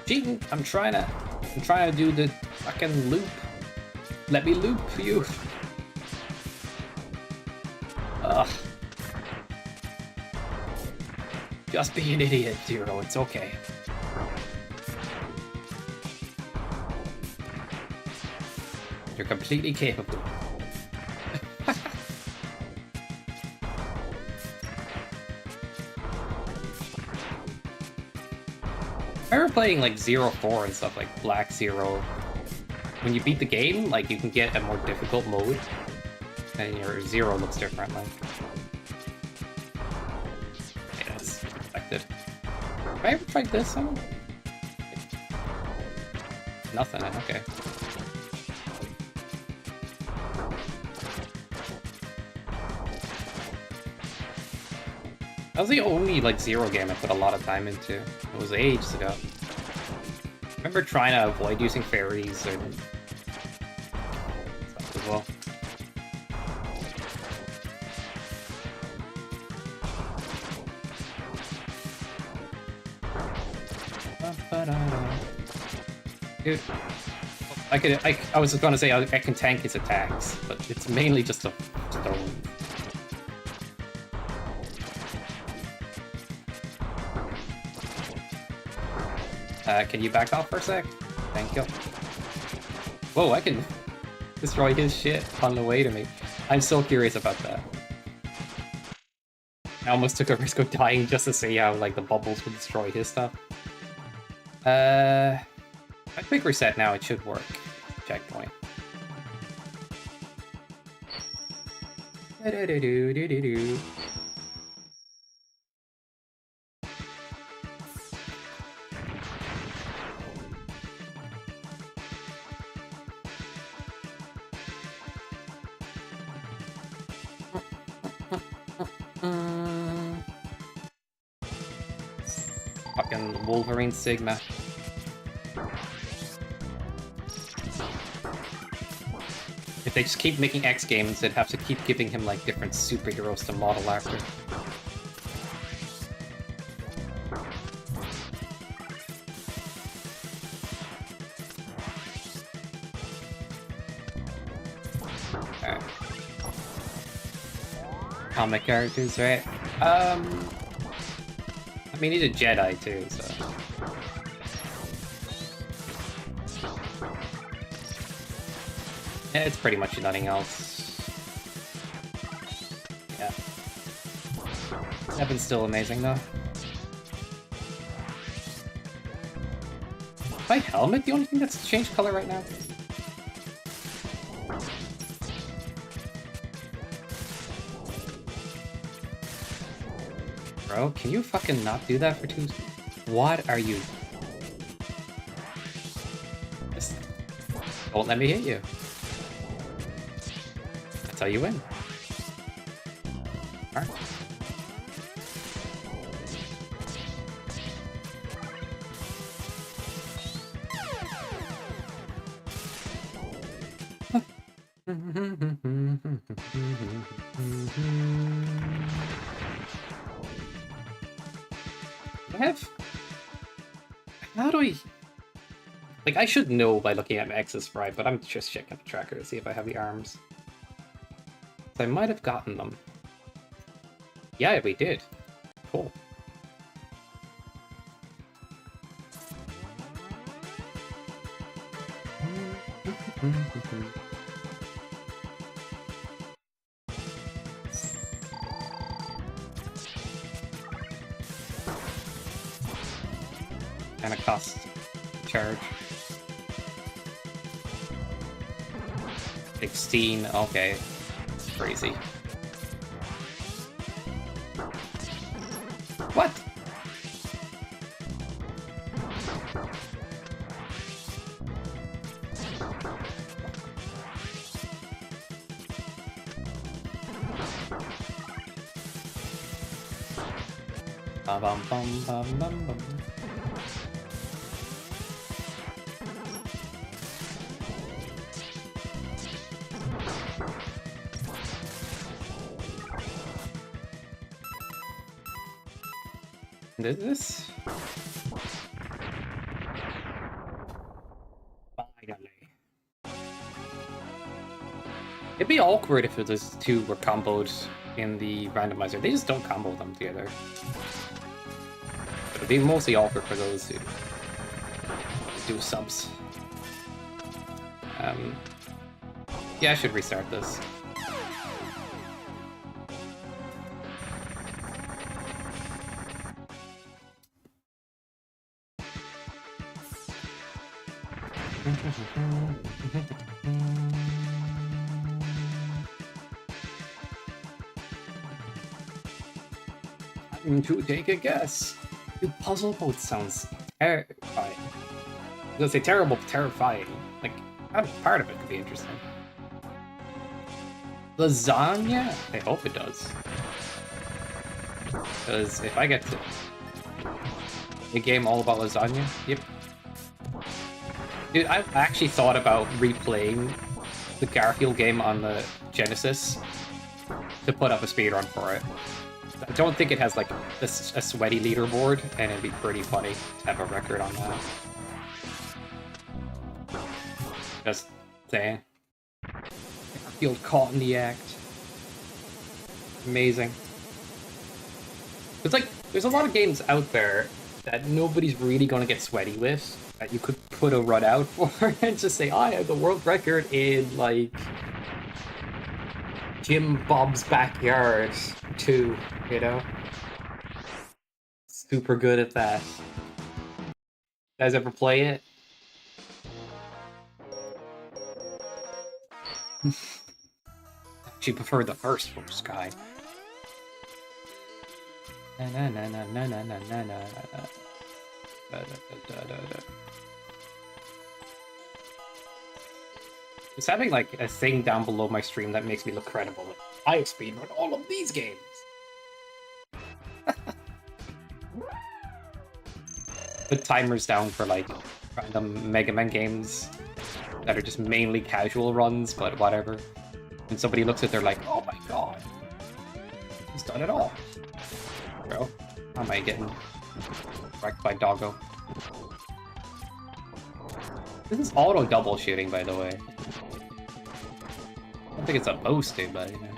Cheating! I'm trying to do the fucking loop. Let me loop you. Ugh. Just be an idiot, Zero. It's okay. You're completely capable. I remember playing like 0-4 and stuff, like Black Zero. When you beat the game, like you can get a more difficult mode, and your Zero looks different. Like, yeah, it's expected. Have I ever tried this one? Nothing. Okay. That was the only, like, Zero game I put a lot of time into. It was ages ago. I remember trying to avoid using fairies and stuff as well. Dude, I was gonna say I can tank his attacks, but it's mainly just a stone. Can you back off for a sec? Thank you. Whoa, I can destroy his shit on the way to me. I'm so curious about that. I almost took a risk of dying just to see how, like, the bubbles would destroy his stuff. A quick reset now, it should work. Checkpoint. Do-do-do-do-do-do. Fucking Wolverine Sigma. If they just keep making X games, they'd have to keep giving him like different superheroes to model after. Okay. Comic characters, right? I mean, he's a Jedi too, so. Yeah, it's pretty much nothing else. Yeah. 7's still amazing though. Is my helmet the only thing that's changed color right now? Bro, can you fucking not do that for 2? What are you? Just don't let me hit you. That's how you win. Alright. How do I... Like, I should know by looking at my X's right, but I'm just checking the tracker to see if I have the arms. I might have gotten them. Yeah, we did. Cool. And a cost charge. 16, okay. Crazy. What? Bum bum bum bum bum bum. Is this? Finally. It'd be awkward if those two were comboed in the randomizer. They just don't combo them together. But it'd be mostly awkward for those who do subs. Yeah, I should restart this. To take a guess. Dude, puzzle boat sounds terrifying. I was gonna say terrible, but terrifying. Like, I don't know, part of it could be interesting. Lasagna? I hope it does. Because if I get to a game all about lasagna, yep. Dude, I've actually thought about replaying the Garfield game on the Genesis to put up a speedrun for it. I don't think it has like a sweaty leaderboard, and it'd be pretty funny to have a record on that. Just saying. Garfield caught in the act. Amazing. It's like, there's a lot of games out there that nobody's really gonna get sweaty with, that you could put a run out for, and just say, I have the world record in, like, Jim Bob's Backyard 2, you know? Super good at that. You guys ever play it? She preferred the first one, Sky. Na na na na na na na na na. Da, da, da, da, da. It's having like a thing down below my stream that makes me look credible. Like, I speedrun all of these games. Put timers down for like random Mega Man games that are just mainly casual runs, but whatever. And somebody looks at it, they're like, oh my god, he's done it all. Bro, how am I getting wrecked by Doggo? This is auto double shooting, by the way. I don't think it's supposed to, but you know.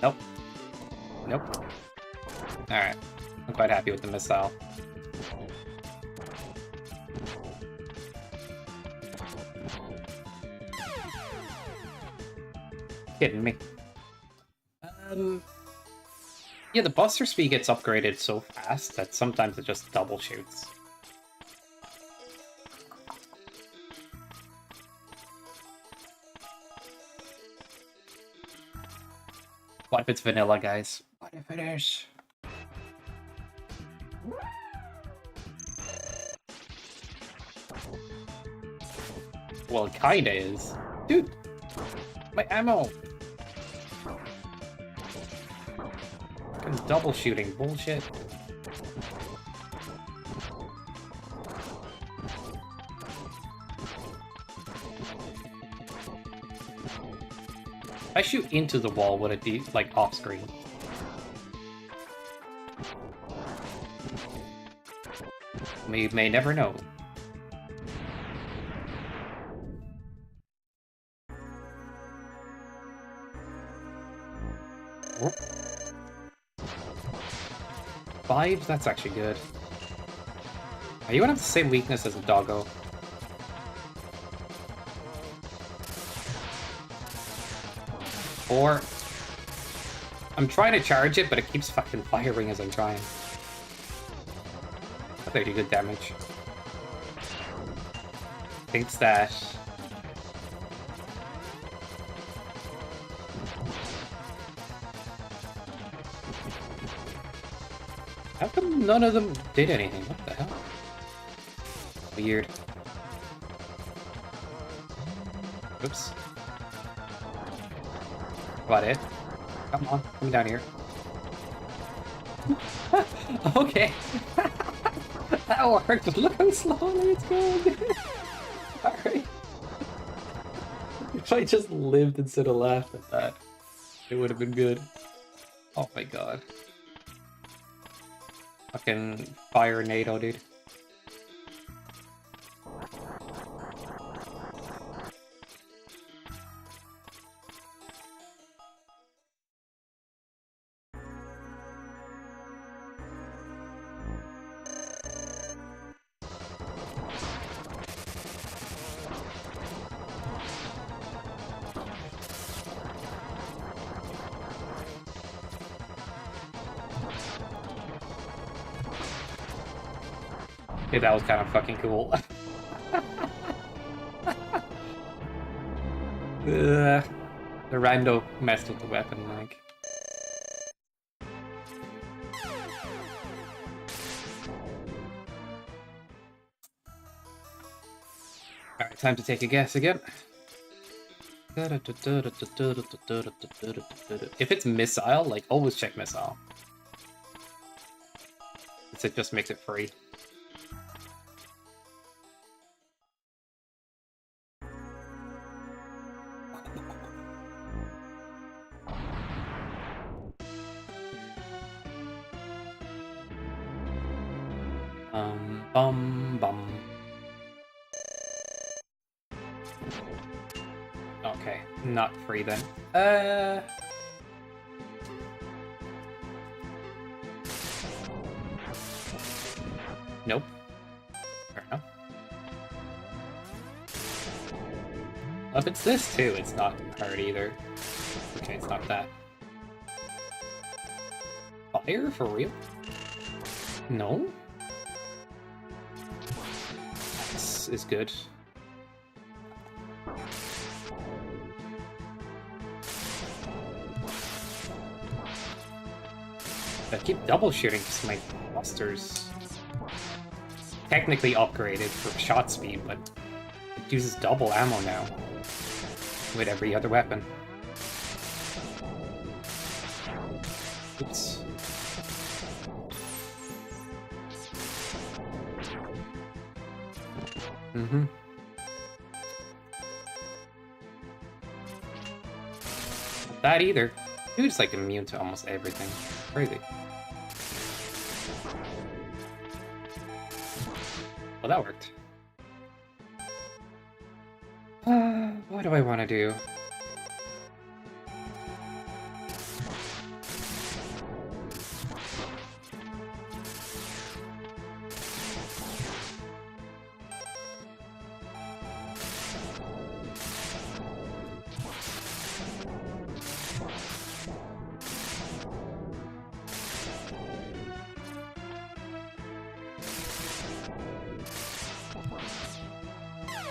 Nope. Nope. Alright. I'm quite happy with the missile. Kidding me. Yeah, the Buster speed gets upgraded so fast that sometimes it just double shoots. What if it's vanilla, guys? What if it is? Well, it kinda is. Dude! My ammo! Fucking double shooting bullshit. If I shoot into the wall, would it be, like, off-screen? We may never know. Whoop. 5? That's actually good. You wouldn't have the same weakness as a doggo. Or I'm trying to charge it, but it keeps fucking firing as I'm trying. That's pretty good damage. Thinks that. How come none of them did anything? What the hell? Weird. Oops. About it. Come on, come down here. Okay. That worked. Look how slowly it's going. Alright. If I just lived instead of laughed at that, it would have been good. Oh my god. Fucking fire NATO, dude. Okay, that was kind of fucking cool. The rando messed with the weapon, like. Alright, time to take a guess again. If it's missile, like, always check missile. It just makes it free. Bum. Okay, not free then. Nope. Fair enough. If it's this too, it's not hard either. Okay, it's not that. Fire for real? No? This is good. I keep double shooting because my Buster's technically upgraded for shot speed, but it uses double ammo now with every other weapon. Oops. Mm-hmm. Not that either. Dude's like immune to almost everything. Crazy. Well, that worked. What do I want to do?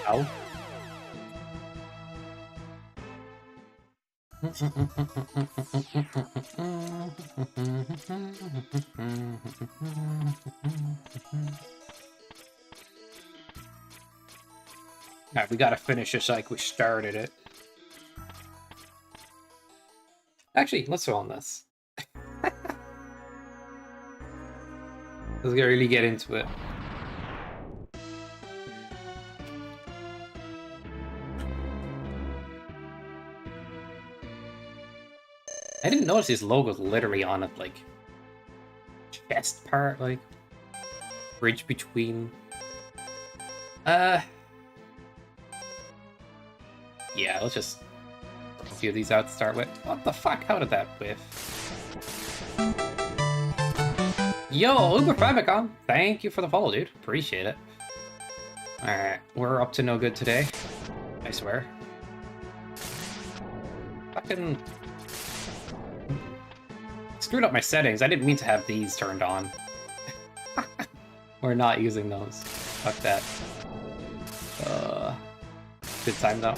Ow. Alright, we gotta finish this like we started it. Actually, let's throw on this. Let's really get into it. I didn't notice his logo's literally on it, like, chest part, like, bridge between. Yeah, let's just a few of these out to start with. What the fuck? How did that whiff? Yo, Uber Famicom! Thank you for the follow, dude. Appreciate it. Alright, we're up to no good today. I swear. Fucking... screwed up my settings. I didn't mean to have these turned on. We're not using those. Fuck that. Good time though.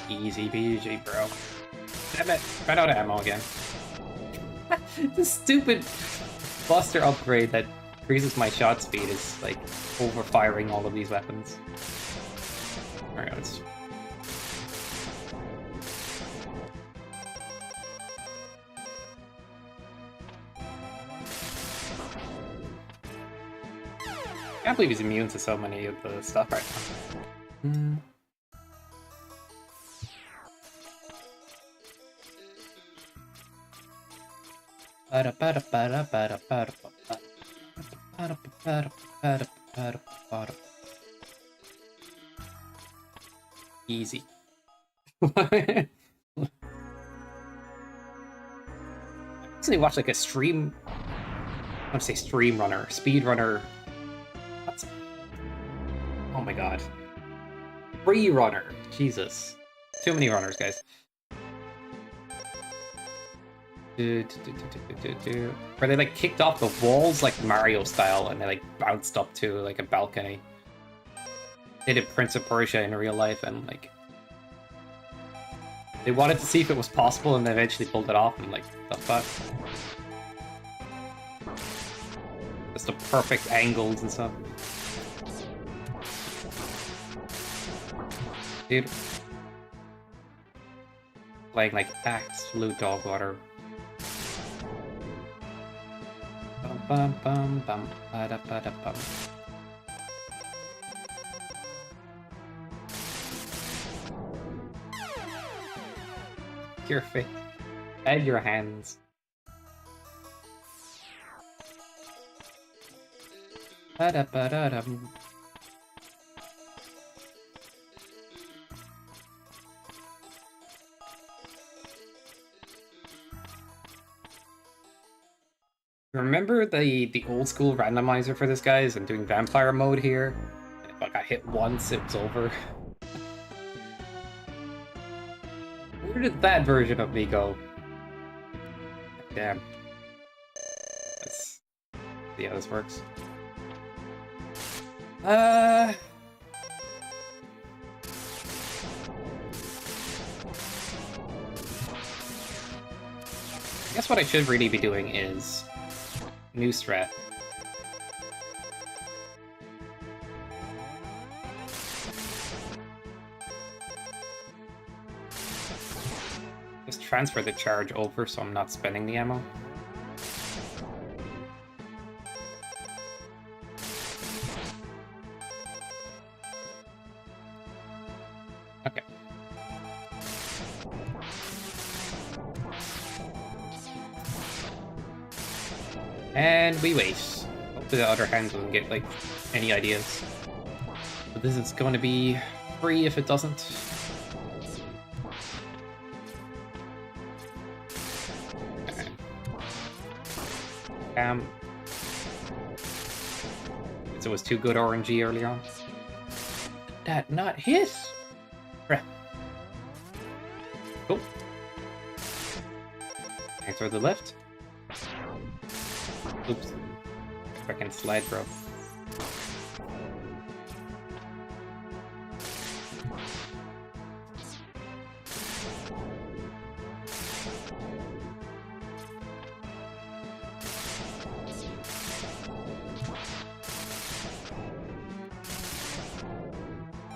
Easy peasy, bro. Damn it! Ran out of ammo again. This stupid Buster upgrade that increases my shot speed is like overfiring all of these weapons. Alright, let's. I can't believe he's immune to so many of the stuff right now. Easy. I recently watched like a stream. I want to say stream runner, speed runner. What's... Oh my god. Free runner. Jesus. Too many runners, guys. Where they like kicked off the walls like Mario style and they like bounced up to like a balcony. They did Prince of Persia in real life and like they wanted to see if it was possible and they eventually pulled it off and like the fuck. Just the perfect angles and stuff. Dude. Playing like absolute dog water. Bum bum bum bada bada bum. Your face and your hands. Bada bada dum. Remember the old school randomizer for this, guys? I'm doing vampire mode here. If I got hit once, it was over. Where did that version of me go? Damn. Let's see how this works. I guess what I should really be doing is new strat. Just transfer the charge over so I'm not spending the ammo. Okay. And we wait. Hopefully the other hand doesn't get like any ideas. But this is going to be free if it doesn't. Okay. So it was too good RNG early on. That not hit. Crap. Cool. Thanks for the lift. Oops. freaking sled, bro.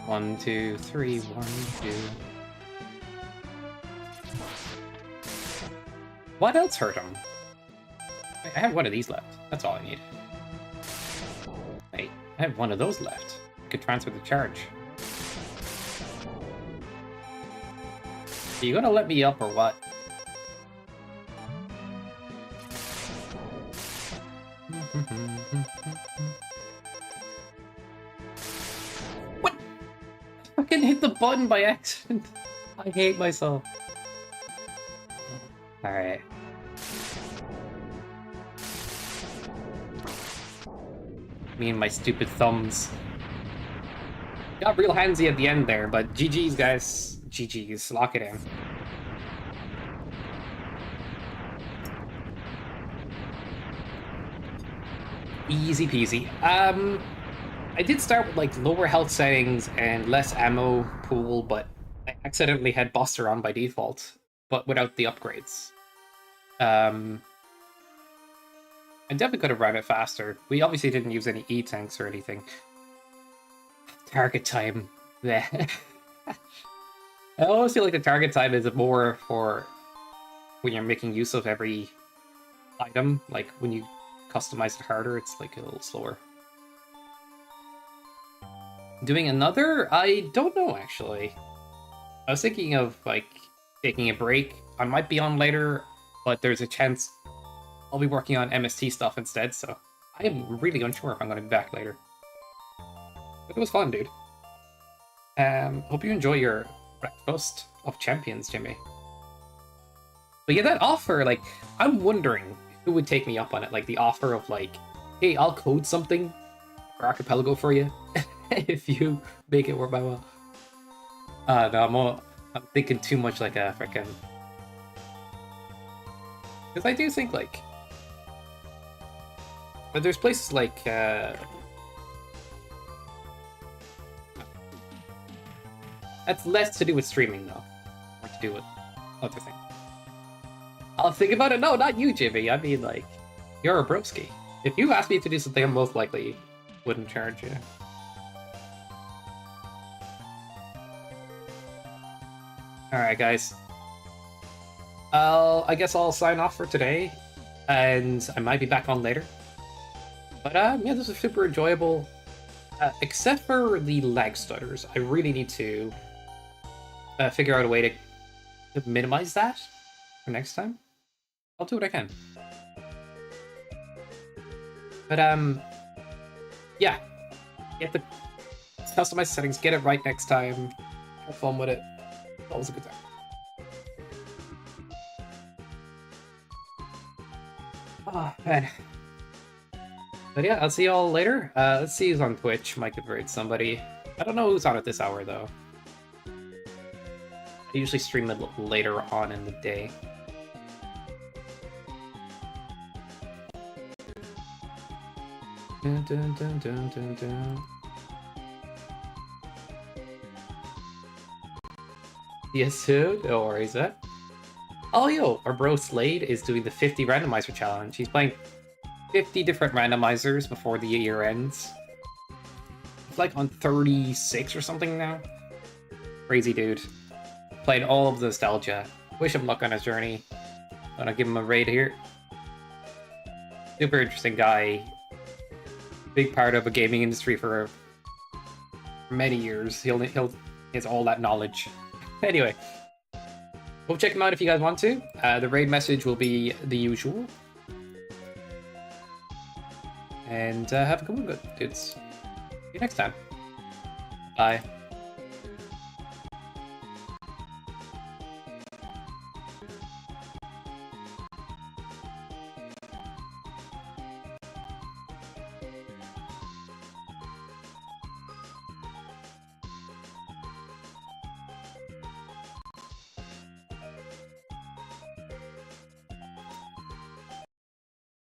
One, two, three, 1, 2. What else hurt him? I have one of these left. That's all I need. Hey, I have one of those left. I could transfer the charge. Are you gonna let me up or what? What? I fucking hit the button by accident. I hate myself. Alright. Me and my stupid thumbs. Got real handsy at the end there, but GG's, guys. GG's. Lock it in. Easy peasy. I did start with like lower health settings and less ammo pool, but I accidentally had Buster on by default, but without the upgrades. I definitely could have run it faster. We obviously didn't use any E-tanks or anything. Target time. Bleh. I always feel like the target time is more for when you're making use of every item. Like when you customize it harder, it's like a little slower. Doing another? I don't know, actually. I was thinking of like taking a break. I might be on later, but there's a chance I'll be working on MST stuff instead, so I am really unsure if I'm going to be back later. But it was fun, dude. Hope you enjoy your breakfast of champions, Jimmy. But yeah, that offer, like, I'm wondering who would take me up on it. Like, the offer of, like, hey, I'll code something for Archipelago for you if you make it work my well. No, I'm thinking too much like a frickin'... Because I do think, like... But there's places like, that's less to do with streaming, though. More to do with other things. I'll think about it. No, not you, Jimmy. I mean, like, you're a broski. If you asked me to do something, I most likely wouldn't charge you. Alright, guys. I guess I'll sign off for today, and I might be back on later. But yeah, this was super enjoyable. Except for the lag stutters, I really need to figure out a way to minimize that for next time. I'll do what I can. But yeah, get the customized settings, get it right next time. Have fun with it. Always a good time. Oh man. But yeah, I'll see y'all later. Let's see who's on Twitch. Might convert somebody. I don't know who's on at this hour, though. I usually stream it later on in the day. Dun, dun, dun, dun, dun, dun. Yes, soon. No worries, that. Oh, yo, our bro Slade is doing the 50 randomizer challenge. He's playing 50 different randomizers before the year ends. It's like on 36 or something now. Crazy dude. Played all of the nostalgia. Wish him luck on his journey. Gonna give him a raid here. Super interesting guy. Big part of a gaming industry for many years. He has all that knowledge. Anyway. Go check him out if you guys want to. The raid message will be the usual. And have a good one, dudes. See you next time. Bye.